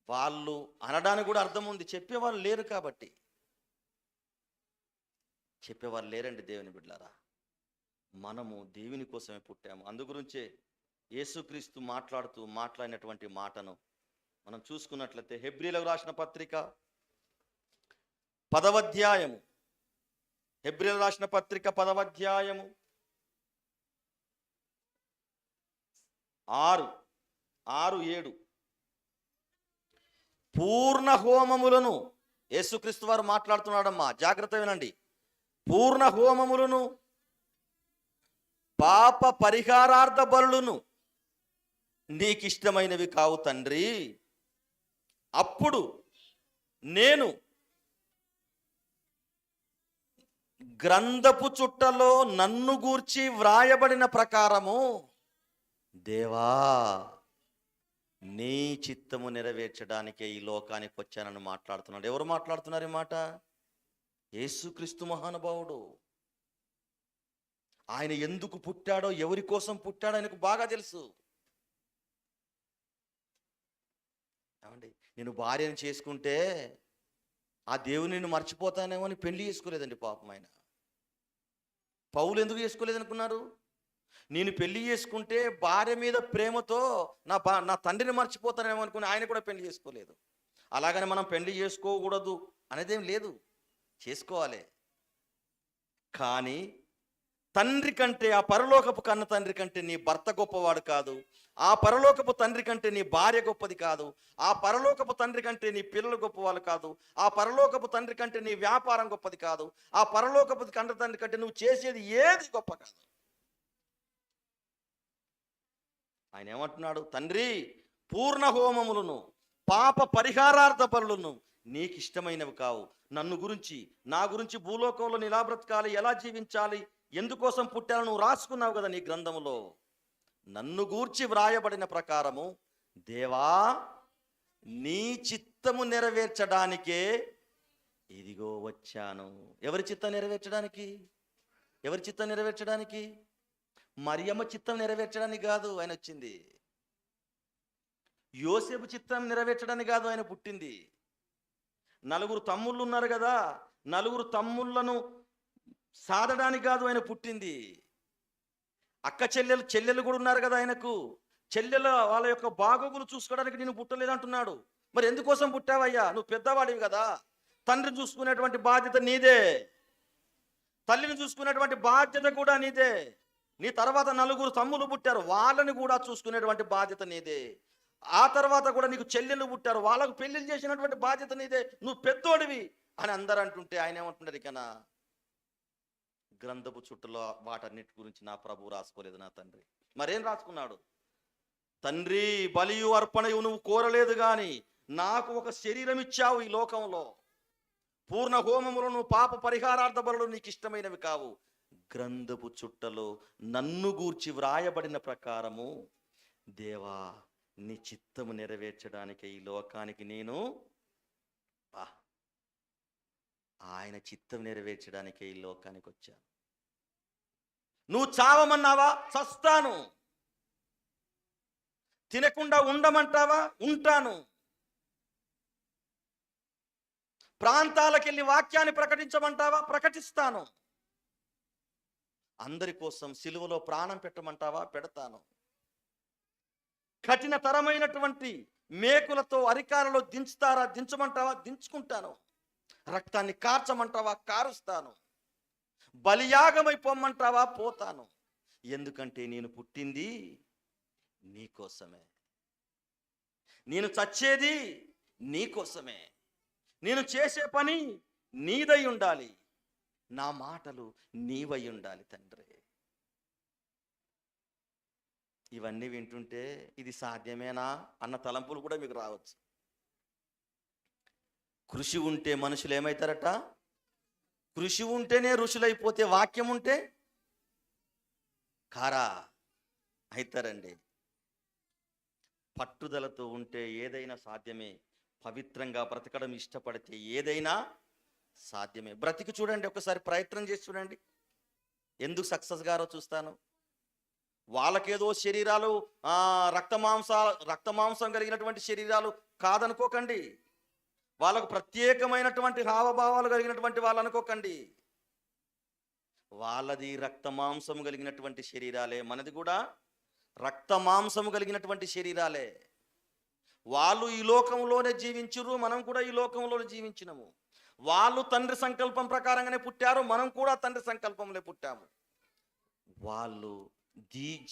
Speaker 1: వాళ్ళు అనడానికి కూడా అర్థం ఉంది, చెప్పేవాళ్ళు లేరు కాబట్టి. చెప్పేవారు లేరండి దేవుని బిడ్డలారా. మనము దేవుని కోసమే పుట్టాము. అందుగురించే యేసుక్రీస్తు మాట్లాడినటువంటి మాటను మనం చూసుకున్నట్లయితే హెబ్రీలకు రాసిన పత్రిక 10వ అధ్యాయము, హెబ్రీలకు రాసిన పత్రిక 10వ అధ్యాయము 6-7 పూర్ణ హోమములను యేసుక్రీస్తు వారు మాట్లాడుతున్నాడమ్మా, జాగ్రత్త వినండి. పూర్ణ హోమములను, పాప పరిహారార్థ బలులను నీకిష్టమైనవి కావు తండ్రి. అప్పుడు నేను గ్రంథపు చుట్టలో నన్ను గూర్చి వ్రాయబడిన ప్రకారము దేవా నీ చిత్తము నెరవేర్చడానికే ఈ లోకానికి వచ్చానని మాట్లాడుతున్నాడు. ఎవరు మాట్లాడుతున్నారు ఈ మాట? యేసుక్రీస్తు మహానుభావుడు. ఆయన ఎందుకు పుట్టాడో, ఎవరి కోసం పుట్టాడో ఆయనకు బాగా తెలుసు. ఏమండి, నేను భార్యను చేసుకుంటే ఆ దేవుని నేను మర్చిపోతానేమో అని పెళ్లి చేసుకోలేదండి పాపం ఆయన. పౌలు ఎందుకు చేసుకోలేదనుకున్నారు? నేను పెళ్లి చేసుకుంటే భార్య మీద ప్రేమతో నా తండ్రిని మర్చిపోతానేమో అనుకుని ఆయన కూడా పెళ్లి చేసుకోలేదు. అలాగని మనం పెళ్లి చేసుకోకూడదు అనేదేం లేదు, చేసుకోవాలి. కానీ తండ్రి కంటే, ఆ పరలోకపు కన్న తండ్రి కంటే నీ భర్త గొప్పవాడు కాదు. ఆ పరలోకపు తండ్రి కంటే నీ భార్య గొప్పది కాదు. ఆ పరలోకపు తండ్రి కంటే నీ పిల్లలు గొప్పవాళ్ళు కాదు. ఆ పరలోకపు తండ్రి కంటే నీ వ్యాపారం గొప్పది కాదు. ఆ పరలోకపు కన్న తండ్రి కంటే నువ్వు చేసేది ఏది గొప్ప కాదు. ఆయన ఏమంటున్నాడు? తండ్రి, పూర్ణ హోమములను, పాప పరిహారార్థ బలులను నీకు ఇష్టమైనవి కావు. నా గురించి భూలోకంలో ఎలా బ్రతకాలి, ఎలా జీవించాలి, ఎందుకోసం పుట్టాను నువ్వు రాసుకున్నావు కదా నీ గ్రంథములో. నన్ను గూర్చి వ్రాయబడిన ప్రకారము దేవా నీ చిత్తము నెరవేర్చడానికే ఇదిగో వచ్చాను. ఎవరి చిత్తం నెరవేర్చడానికి? మరియమ్మ చిత్తం నెరవేర్చడానికి కాదు ఆయన వచ్చింది. యోసేపు చిత్తం నెరవేర్చడానికి కాదు ఆయన పుట్టింది. 4 తమ్ముళ్ళు ఉన్నారు కదా, 4 తమ్ముళ్లను సాధడానికి కాదు ఆయన పుట్టింది. అక్క చెల్లెలు కూడా ఉన్నారు కదా ఆయనకు. చెల్లెల వాళ్ళ యొక్క బాగోగులు చూసుకోవడానికి నేను పుట్టలేదంటున్నాడు. మరి ఎందుకోసం పుట్టావయ్యా? నువ్వు పెద్దవాడివి కదా, తండ్రిని చూసుకునేటువంటి బాధ్యత నీదే, తల్లిని చూసుకునేటువంటి బాధ్యత కూడా నీదే. నీ తర్వాత 4 తమ్ములు పుట్టారు, వాళ్ళని కూడా చూసుకునేటువంటి బాధ్యత నీదే. ఆ తర్వాత కూడా నీకు చెల్లెలు పుట్టారు, వాళ్ళకు పెళ్లిళ్ళు చేసినటువంటి బాధ్యత నీదే. నువ్వు పెద్దోడివి అని అందరూ అంటుంటే ఆయన ఏమంటున్నాడు? ఇక గ్రంథపు చుట్టలో వాటన్నిటి గురించి నా ప్రభు రాసుకోలేదు నా తండ్రి. మరేం రాసుకున్నాడు? తండ్రి, బలియు అర్పణయు నువ్వు కోరలేదు గాని నాకు ఒక శరీరం ఇచ్చావు ఈ లోకంలో. పూర్ణ హోమములను, పాప పరిహారార్థ బలులు నీకు ఇష్టమైనవి కావు. గ్రంథపు చుట్టలో నన్ను గూర్చి వ్రాయబడిన ప్రకారము దేవా నీ చిత్తము నెరవేర్చడానికి ఈ లోకానికి నేను బా ఆయన చిత్తం నెరవేర్చడానికి ఈ లోకానికి వచ్చాను. నువ్వు చావమన్నావా? చస్తాను. తినకుండా ఉండమంటావా? ఉంటాను. ప్రాంతాలకెళ్ళి వాక్యాన్ని ప్రకటించమంటావా? ప్రకటిస్తాను. అందరి కోసం సిలువలో ప్రాణం పెట్టమంటావా? పెడతాను. కఠినతరమైనటువంటి మేకులతో అరికాలలో దించుతారా? దించమంటావా? దించుకుంటాను. రక్తాన్ని కార్చమంటావా? కారుస్తాను. బలియాగమైపోమ్మంటావా? పోతాను. ఎందుకంటే నేను పుట్టింది నీకోసమే, నేను చచ్చేది నీకోసమే, నేను చేసే పని నీదై ఉండాలి, నా మాటలు నీవై ఉండాలి తండ్రి. ఇవన్నీ వింటుంటే ఇది సాధ్యమేనా అన్న తలంపులు కూడా మీకు రావచ్చు. కృషి ఉంటే మనుషులు ఏమవుతారట? కృషి ఉంటేనే ఋషులైపోతే వాక్యం ఉంటే కారా అవుతారండి. పట్టుదలతో ఉంటే ఏదైనా సాధ్యమే. పవిత్రంగా బ్రతకడం ఇష్టపడితే ఏదైనా సాధ్యమే. బ్రతికి చూడండి, ఒకసారి ప్రయత్నం చేసి చూడండి. ఎందుకు సక్సెస్ గారో చూస్తాను. వాళ్ళకేదో శరీరాలు రక్తమాంసం కలిగినటువంటి శరీరాలు కాదనుకోకండి. వాళ్ళకు ప్రత్యేకమైనటువంటి హావభావాలు కలిగినటువంటి వాళ్ళు అనుకోకండి. వాళ్ళది రక్తమాంసము కలిగినటువంటి శరీరాలే, మనది కూడా రక్తమాంసము కలిగినటువంటి శరీరాలే. వాళ్ళు ఈ లోకంలోనే జీవించురు, మనం కూడా ఈ లోకంలోనే జీవించినము. వాళ్ళు తండ్రి సంకల్పం ప్రకారంగానే పుట్టారు, మనం కూడా తండ్రి సంకల్పంలో పుట్టాము. వాళ్ళు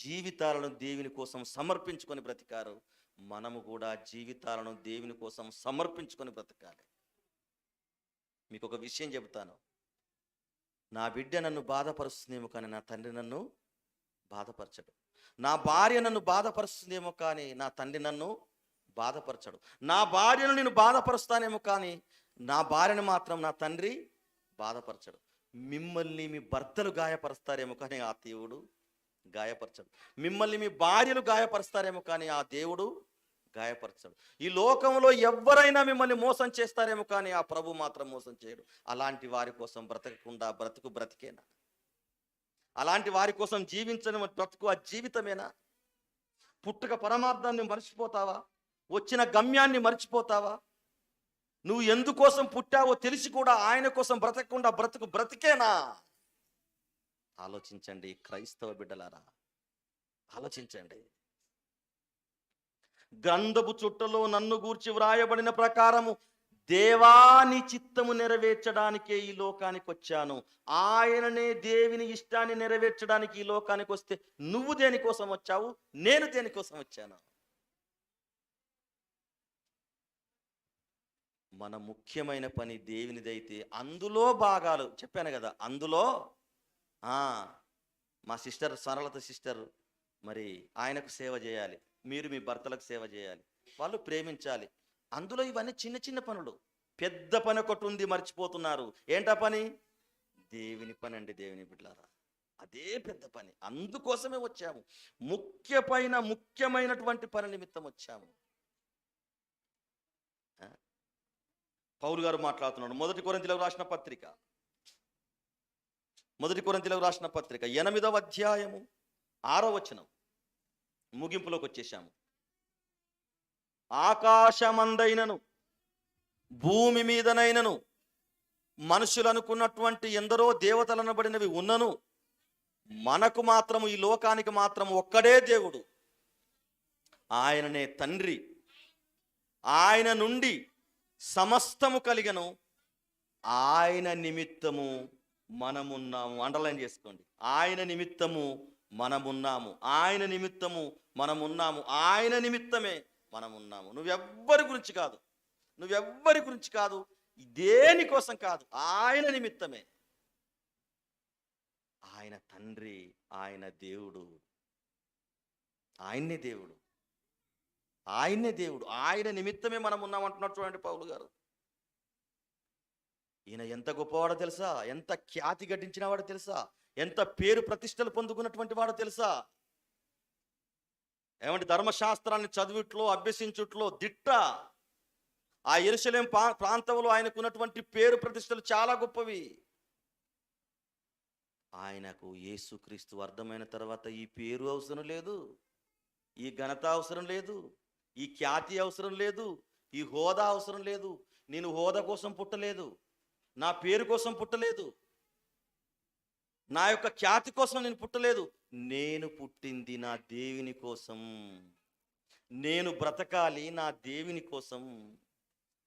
Speaker 1: జీవితాలను దేవుని కోసం సమర్పించుకొని బ్రతికారు, మనము కూడా జీవితాలను దేవుని కోసం సమర్పించుకొని బ్రతకాలి. మీకు ఒక విషయం చెబుతాను. నా బిడ్డ నన్ను బాధపరుస్తుందేమో కానీ నా తండ్రి నన్ను బాధపరచడు. నా భార్య నన్ను బాధపరుస్తుందేమో కానీ నా తండ్రి నన్ను బాధపరచడు. నా భార్యను నేను బాధపరుస్తానేమో కానీ నా భార్యను మాత్రం నా తండ్రి బాధపరచడు. మిమ్మల్ని మీ భర్తలు గాయపరుస్తారేమో కానీ ఆ దేవుడు గాయపరచడు. మిమ్మల్ని మీ భార్యలు గాయపరుస్తారేమో కానీ ఆ దేవుడు గాయపరచడు. ఈ లోకంలో ఎవరైనా మిమ్మల్ని మోసం చేస్తారేమో కానీ ఆ ప్రభు మాత్రం మోసం చేయడు. అలాంటి వారి కోసం బ్రతకకుండా బ్రతికేనా? అలాంటి వారి కోసం జీవించని బ్రతుకు ఆ జీవితమేనా? పుట్టుక పరమార్థాన్ని మర్చిపోతావా? వచ్చిన గమ్యాన్ని మర్చిపోతావా? నువ్వు ఎందుకోసం పుట్టావో తెలిసి కూడా ఆయన కోసం బ్రతకకుండా బ్రతికేనా? ఆలోచించండి క్రైస్తవ బిడ్డలారా, ఆలోచించండి. గ్రంథపు చుట్టలో నన్ను గూర్చి వ్రాయబడిన ప్రకారము దేవాని చిత్తము నెరవేర్చడానికే ఈ లోకానికి వచ్చాను. ఆయననే దేవుని ఇష్టాన్ని నెరవేర్చడానికి ఈ లోకానికి వస్తే నువ్వు దేనికోసం వచ్చావు? నేను దేనికోసం వచ్చాను? మన ముఖ్యమైన పని దేవునిదైతే అందులో భాగాలు చెప్పాను కదా. అందులో మా సిస్టర్ సరళత సిస్టర్ మరి ఆయనకు సేవ చేయాలి, మీరు మీ భర్తలకు సేవ చేయాలి, వాళ్ళు ప్రేమించాలి. అందులో ఇవన్నీ చిన్న చిన్న పనులు. పెద్ద పని ఒకటి ఉంది, మర్చిపోతున్నారు. ఏంటా పని? దేవుని పని అండి. దేవుని బిడ్డలారా, అదే పెద్ద పని. అందుకోసమే వచ్చాము. ముఖ్యమైనటువంటి పని నిమిత్తం వచ్చాము. పౌలు గారు మాట్లాడుతున్నాడు. మొదటి కొరింథీయులకు రాసిన పత్రిక 8వ అధ్యాయము 6వ వచనం ముగింపులోకి వచ్చేసాము. ఆకాశమందైనను భూమి మీదనైనను మనుషులు అనుకున్నటువంటి ఎందరో దేవతలనబడినవి ఉన్నను మనకు మాత్రము, ఈ లోకానికి మాత్రం ఒక్కడే దేవుడు, ఆయననే తండ్రి. ఆయన నుండి సమస్తము కలిగను, ఆయన నిమిత్తము మనమున్నాము. అండర్లైన్ చేసుకోండి. ఆయన నిమిత్తము మనమున్నాము, ఆయన నిమిత్తము మనమున్నాము, ఆయన నిమిత్తమే మనమున్నాము. నువ్వెవ్వరి గురించి కాదు, దేనికోసం కాదు, ఆయన నిమిత్తమే. ఆయన తండ్రి, ఆయన దేవుడు, ఆయన్నే దేవుడు, ఆయన నిమిత్తమే మనం ఉన్నామంటున్నాడు. చూడండి పౌలు గారు. ఈయన ఎంత గొప్పవాడో తెలుసా? ఎంత ఖ్యాతి గడించిన వాడో తెలుసా? ఎంత పేరు ప్రతిష్టలు పొందుకున్నటువంటి వాడో తెలుసా? ఏమంటే ధర్మశాస్త్రాన్ని చదువుట్లో అభ్యసించుట్లో దిట్ట. ఆ యెరూషలేం ప్రాంతంలో ఆయనకున్నటువంటి పేరు ప్రతిష్టలు చాలా గొప్పవి. ఆయనకు యేసుక్రీస్తు అర్థమైన తర్వాత ఈ పేరు అవసరం లేదు, ఈ ఘనత అవసరం లేదు, ఈ ఖ్యాతి అవసరం లేదు, ఈ హోదా అవసరం లేదు. నేను హోదా కోసం పుట్టలేదు, నా పేరు కోసం పుట్టలేదు, నా యొక్క ఖ్యాతి కోసం నేను పుట్టలేదు. నేను పుట్టింది నా దేవుని కోసం. నేను బ్రతకాలి నా దేవుని కోసం.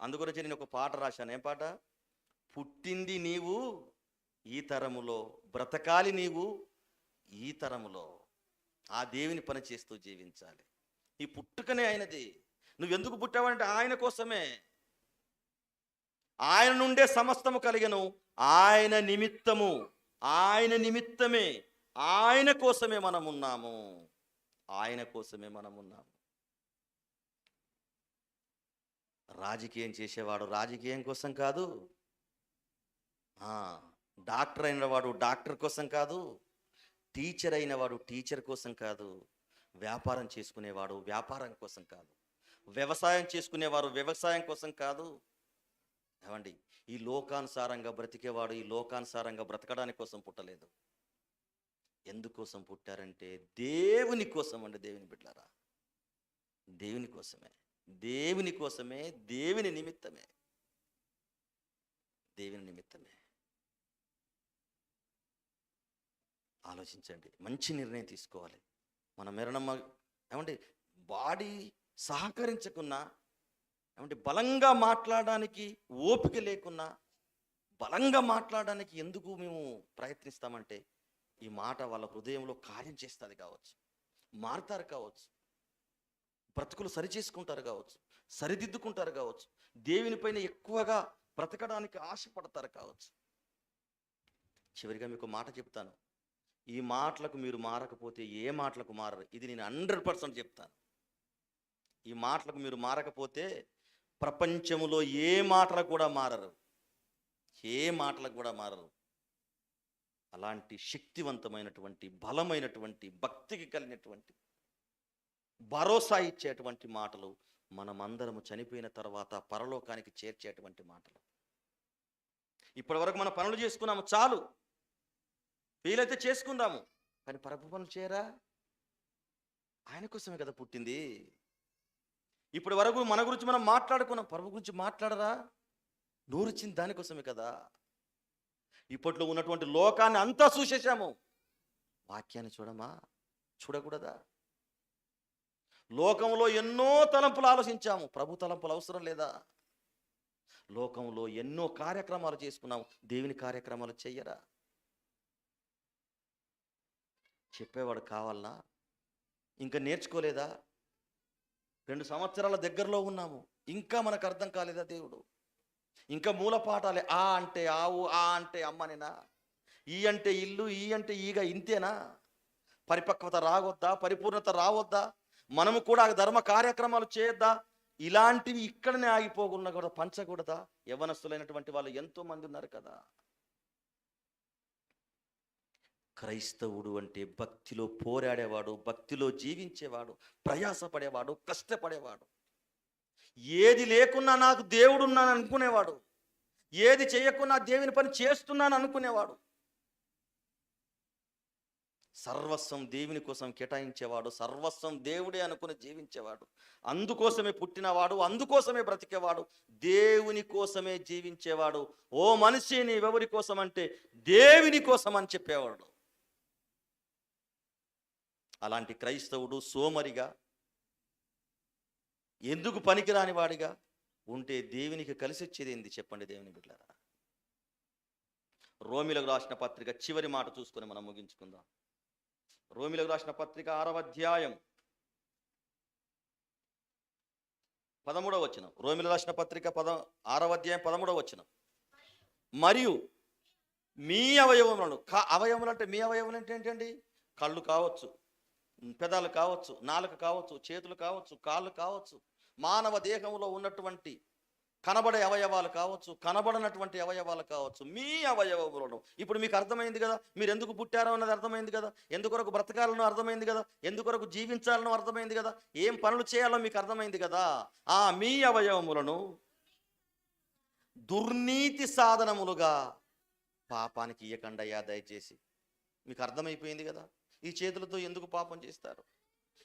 Speaker 1: అందుగురించి నేను ఒక పాట రాశాను. ఏం పాట? పుట్టింది నీవు ఈ తరములో, బ్రతకాలి నీవు ఈ తరములో. ఆ దేవుని పని చేస్తూ జీవించాలి. ఈ పుట్టుకనే ఆయనది. నువ్వెందుకు పుట్టావంటే ఆయన కోసమే. ఆయన నుండే సమస్తము కలిగను, ఆయన నిమిత్తము, ఆయన నిమిత్తమే, ఆయన కోసమే మనం ఉన్నాము. ఆయన కోసమే మనం ఉన్నాము. రాజకీయం చేసేవాడు రాజకీయం కోసం కాదు, డాక్టర్ అయిన వాడు డాక్టర్ కోసం కాదు, టీచర్ అయిన వాడు టీచర్ కోసం కాదు, వ్యాపారం చేసుకునేవాడు వ్యాపారం కోసం కాదు, వ్యవసాయం చేసుకునేవారు వ్యవసాయం కోసం కాదు. ఏమండి, ఈ లోకానుసారంగా బ్రతికేవాడు ఈ లోకానుసారంగా బ్రతకడానికి కోసం పుట్టలేదు. ఎందుకోసం పుట్టారంటే దేవుని కోసం అండి. దేవుని బిడ్డలారా, దేవుని కోసమే, దేవుని కోసమే, దేవుని నిమిత్తమే, దేవుని నిమిత్తమే. ఆలోచించండి, మంచి నిర్ణయం తీసుకోవాలి. మన మరణం ఏమంటే బాడీ సహకరించకున్నా, ఏమంటే బలంగా మాట్లాడడానికి ఓపిక లేకున్నా, బలంగా మాట్లాడడానికి ఎందుకు మేము ప్రయత్నిస్తామంటే ఈ మాట వాళ్ళ హృదయంలో కార్యం చేస్తుంది కావచ్చు, మారుతారు కావచ్చు, బ్రతుకులు సరిచేసుకుంటారు కావచ్చు, సరిదిద్దుకుంటారు కావచ్చు, దేవునిపైన ఎక్కువగా బ్రతకడానికి ఆశపడతారు కావచ్చు. చివరిగా మీకు మాట చెప్తాను. ఈ మాటలకు మీరు మారకపోతే ఏ మాటలకు మారరు. ఇది నేను 100% చెప్తాను. ఈ మాటలకు మీరు మారకపోతే ప్రపంచంలో ఏ మాటలకు కూడా మారరు, ఏ మాటలకు కూడా మారరు. అలాంటి శక్తివంతమైనటువంటి, బలమైనటువంటి, భక్తికి కలిగినటువంటి, భరోసా ఇచ్చేటువంటి మాటలు మనమందరము చనిపోయిన తర్వాత పరలోకానికి చేర్చేటువంటి మాటలు. ఇప్పటి వరకు మన పనులు చేసుకున్నాము, చాలు, వీలైతే చేసుకుందాము, కానీ ప్రభు పనులు చేయరా? ఆయన కోసమే కదా పుట్టింది. ఇప్పటి వరకు మన గురించి మనం మాట్లాడుకున్నాం, ప్రభు గురించి మాట్లాడరా? నూరిచ్చింది దానికోసమే కదా. ఇప్పట్లో ఉన్నటువంటి లోకాన్ని అంతా చూసేసాము, వాక్యాన్ని చూడమా? చూడకూడదా? లోకంలో ఎన్నో తలంపులు ఆలోచించాము, ప్రభు తలంపులు అవసరం లేదా? లోకంలో ఎన్నో కార్యక్రమాలు చేసుకున్నాము, దేవుని కార్యక్రమాలు చెయ్యరా? చెప్పేవాడు కావాలనా? ఇంకా నేర్చుకోలేదా? 2 సంవత్సరాల దగ్గరలో ఉన్నాము, ఇంకా మనకు అర్థం కాలేదా దేవుడు? ఇంకా మూల పాఠాలే. ఆ అంటే ఆవు, ఆ అంటే అమ్మనేనా, ఈ అంటే ఇల్లు, ఈ అంటే ఈగ, ఇంతేనా? పరిపక్వత రావద్దా? పరిపూర్ణత రావద్దా? మనము కూడా ధర్మ కార్యక్రమాలు చేయొద్దా? ఇలాంటివి ఇక్కడనే ఆగిపోకుండా కూడా పంచకూడదా? యవ్వనస్తులైనటువంటి వాళ్ళు ఎంతో మంది ఉన్నారు కదా. క్రైస్తవుడు అంటే భక్తిలో పోరాడేవాడు, భక్తిలో జీవించేవాడు, ప్రయాసపడేవాడు, కష్టపడేవాడు, ఏది లేకున్నా నాకు దేవుడున్నాను అనుకునేవాడు, ఏది చేయకున్నా దేవుని పని చేస్తున్నాను అనుకునేవాడు, సర్వస్వం దేవుని కోసం కేటాయించేవాడు, సర్వస్వం దేవుడే అనుకుని జీవించేవాడు, అందుకోసమే పుట్టినవాడు, అందుకోసమే బ్రతికేవాడు, దేవుని కోసమే జీవించేవాడు. ఓ మనిషి, నీవెవరి కోసం అంటే దేవుని కోసం అని చెప్పేవాడు. అలాంటి క్రైస్తవుడు సోమరిగా, ఎందుకు పనికిరాని వాడిగా ఉంటే దేవునికి కలిసి వచ్చేది ఏంది చెప్పండి దేవుని బిడ్డలారా? రోమిలకు రాసిన పత్రిక చివరి మాట చూసుకొని మనం ముగించుకుందాం. రోమిలకు రాసిన పత్రిక 6వ అధ్యాయం 13వ వచనం. రోమిలకు రాసిన పత్రిక 6వ అధ్యాయం 13వ వచనం. మరియు మీ అవయవములను, అవయవములు అంటే మీ అవయవములు అంటే ఏంటండి? కళ్ళు కావచ్చు, పెదాలు కావచ్చు, నాలుక కావచ్చు, చేతులు కావచ్చు, కాళ్ళు కావచ్చు, మానవ దేహంలో ఉన్నటువంటి కనబడే అవయవాలు కావచ్చు, కనబడనటువంటి అవయవాలు కావచ్చు, మీ అవయవములను ఇప్పుడు మీకు అర్థమైంది కదా, మీరు ఎందుకు పుట్టారో అన్నది అర్థమైంది కదా, ఎందుకొరకు బ్రతకాలనో అర్థమైంది కదా, ఎందుకొరకు జీవించాలనో అర్థమైంది కదా, ఏం పనులు చేయాలో మీకు అర్థమైంది కదా. ఆ మీ అవయవములను దుర్నీతి సాధనములుగా పాపానికి ఇయ్యకండయ్యా దయచేసి. మీకు అర్థమైపోయింది కదా, ఈ చేతులతో ఎందుకు పాపం చేస్తారు,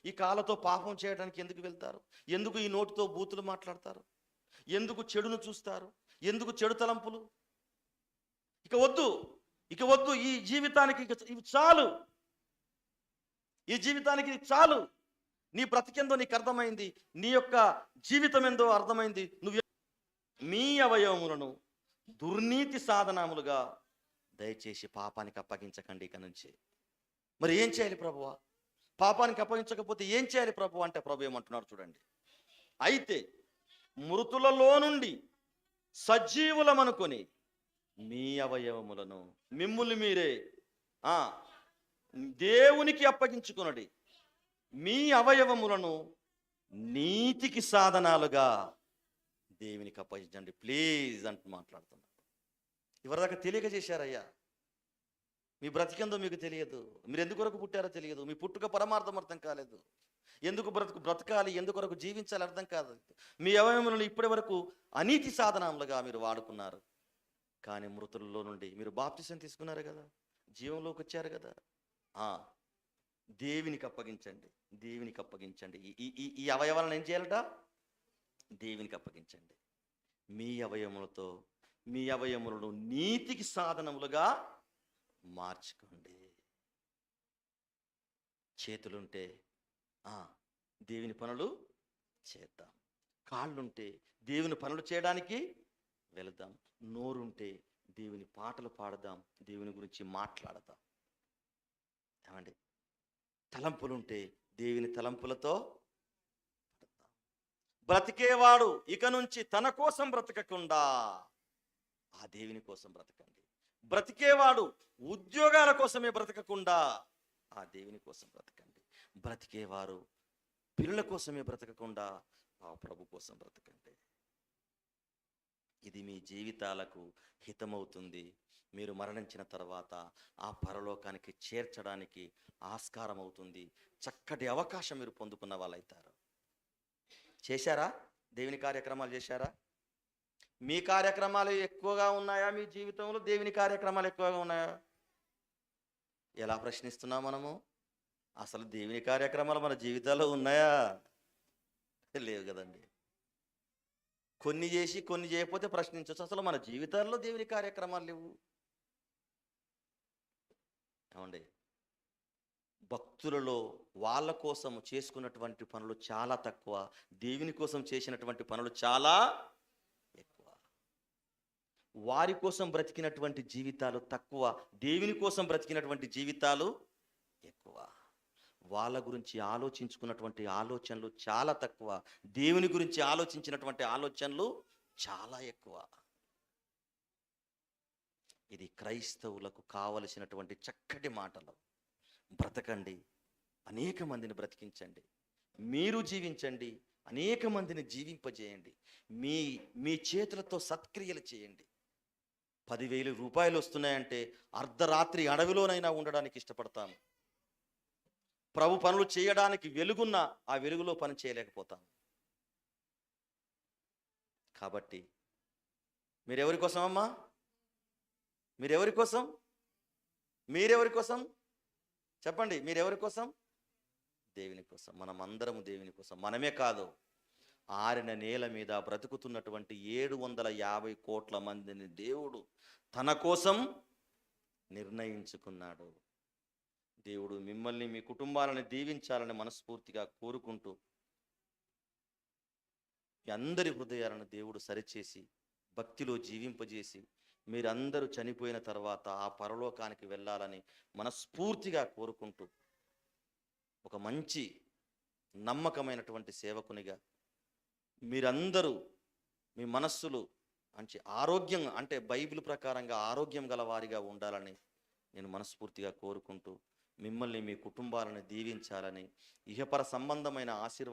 Speaker 1: ఈ కాళ్ళతో పాపం చేయడానికి ఎందుకు వెళ్తారు, ఎందుకు ఈ నోటితో బూతులు మాట్లాడతారు, ఎందుకు చెడును చూస్తారు, ఎందుకు చెడు తలంపులు. ఇక వద్దు, ఇక వద్దు, ఈ జీవితానికి ఇవి చాలు, ఈ జీవితానికి ఇది చాలు. నీ బ్రతికెందో నీకు అర్థమైంది, నీ యొక్క జీవితం ఏందో అర్థమైంది. నువ్వు మీ అవయవములను దుర్నీతి సాధనములుగా దయచేసి పాపానికి అప్పగించకండి ఇక నుంచి. మరి ఏం చేయాలి ప్రభువా, పాపానికి అప్పగించకపోతే ఏం చేయాలి ప్రభు అంటే, ప్రభు ఏమంటున్నారు చూడండి. అయితే మృతులలో నుండి సజీవులమనుకొని మీ అవయవములను మిమ్ముల్ని మీరే దేవునికి అప్పగించుకొనుడి. మీ అవయవములను నీతికి సాధనాలుగా దేవునికి అప్పగించండి ప్లీజ్ అంటూ మాట్లాడుతున్నాడు. ఎవరిదాకా తెలియక చేశారయ్యా, మీ బ్రతికెందో మీకు తెలియదు, మీరు ఎందుకొరకు పుట్టారో తెలియదు, మీ పుట్టుక పరమార్థం అర్థం కాలేదు, ఎందుకు బ్రతకాలి, ఎందుకొరకు జీవించాలి అర్థం కాదు. మీ అవయవములను ఇప్పటి వరకు అనీతి సాధనములుగా మీరు వాడుకున్నారు. కానీ మృతులలో నుండి మీరు బాప్తిసం తీసుకున్నారు కదా, జీవంలోకి వచ్చారు కదా, దేవునికి అప్పగించండి, దేవునికి అప్పగించండి. ఈ అవయవాలను ఏం చేయాలట, దేవునికి అప్పగించండి. మీ అవయవములతో మీ అవయవములను నీతికి సాధనములుగా మార్చుకోండి. చేతులుంటే దేవుని పనులు చేద్దాం, కాళ్ళుంటే దేవుని పనులు చేయడానికి వెళదాం, నోరుంటే దేవుని పాటలు పాడదాం, దేవుని గురించి మాట్లాడదాం. ఏమండి, తలంపులుంటే దేవుని తలంపులతో బ్రతికేవాడు ఇక నుంచి తన కోసం బ్రతకకుండా ఆ దేవుని కోసం బ్రతకండి. బ్రతికేవాడు ఉద్యోగాల కోసమే బ్రతకకుండా ఆ దేవుని కోసం బ్రతకండి. బ్రతికేవారు పిల్లల కోసమే బ్రతకకుండా ఆ ప్రభు కోసం బ్రతకండి. ఇది మీ జీవితాలకు హితమవుతుంది. మీరు మరణించిన తర్వాత ఆ పరలోకానికి చేర్చడానికి ఆస్కారం అవుతుంది. చక్కటి అవకాశం మీరు పొందుకున్న వాళ్ళైతారు. చేశారా? దేవుని కార్యక్రమాలు చేశారా? మీ కార్యక్రమాలు ఎక్కువగా ఉన్నాయా? మీ జీవితంలో దేవుని కార్యక్రమాలు ఎక్కువగా ఉన్నాయా? ఎలా ప్రశ్నిస్తున్నాం మనము? అసలు దేవుని కార్యక్రమాలు మన జీవితాల్లో ఉన్నాయా? లేవు కదండి. కొన్ని చేసి కొన్ని చేయకపోతే ప్రశ్నించవచ్చు. అసలు మన జీవితాల్లో దేవుని కార్యక్రమాలు లేవు. ఏమండి, భక్తులలో వాళ్ళ కోసం చేసుకున్నటువంటి పనులు చాలా తక్కువ, దేవుని కోసం చేసినటువంటి పనులు చాలా ఎక్కువ. వారి కోసం బ్రతికినటువంటి జీవితాలు తక్కువ, దేవుని కోసం బ్రతికినటువంటి జీవితాలు ఎక్కువ. వాళ్ళ గురించి ఆలోచించుకున్నటువంటి ఆలోచనలు చాలా తక్కువ, దేవుని గురించి ఆలోచించినటువంటి ఆలోచనలు చాలా ఎక్కువ. ఇది క్రైస్తవులకు కావలసినటువంటి చక్కటి మాటలు. బ్రతకండి, అనేక మందిని బ్రతికించండి, మీరు జీవించండి, అనేక మందిని జీవింపజేయండి. మీ చేతులతో సత్క్రియలు చేయండి. 10,000 రూపాయలు వస్తున్నాయంటే అర్ధరాత్రి అడవిలోనైనా ఉండడానికి ఇష్టపడతాము. ప్రభు పనులు చేయడానికి వెలుగున్న ఆ వెలుగులో పని చేయలేకపోతాం. కాబట్టి మీరెవరి కోసం అమ్మా? మీరెవరి కోసం? మీరెవరి కోసం చెప్పండి? మీరెవరి కోసం? దేవుని కోసం. మనమందరము దేవుని కోసం. మనమే కాదు, ఆరిన నేల మీద బ్రతుకుతున్నటువంటి 750 కోట్ల మందిని దేవుడు తన కోసం నిర్ణయించుకున్నాడు. దేవుడు మిమ్మల్ని, మీ కుటుంబాలను దీవించాలని మనస్ఫూర్తిగా కోరుకుంటూ, మీ అందరి హృదయాలను దేవుడు సరిచేసి భక్తిలో జీవింపజేసి మీరందరూ చనిపోయిన తర్వాత ఆ పరలోకానికి వెళ్ళాలని మనస్ఫూర్తిగా కోరుకుంటూ, ఒక మంచి నమ్మకమైనటువంటి సేవకునిగా మీరందరూ మీ మనస్సులు మంచి ఆరోగ్యం, అంటే బైబిల్ ప్రకారంగా ఆరోగ్యం గల వారిగా ఉండాలని నేను మనస్ఫూర్తిగా కోరుకుంటూ, మిమ్మల్ని, మీ కుటుంబాలను దీవించాలని, ఇహపర సంబంధమైన ఆశీర్వాదాలు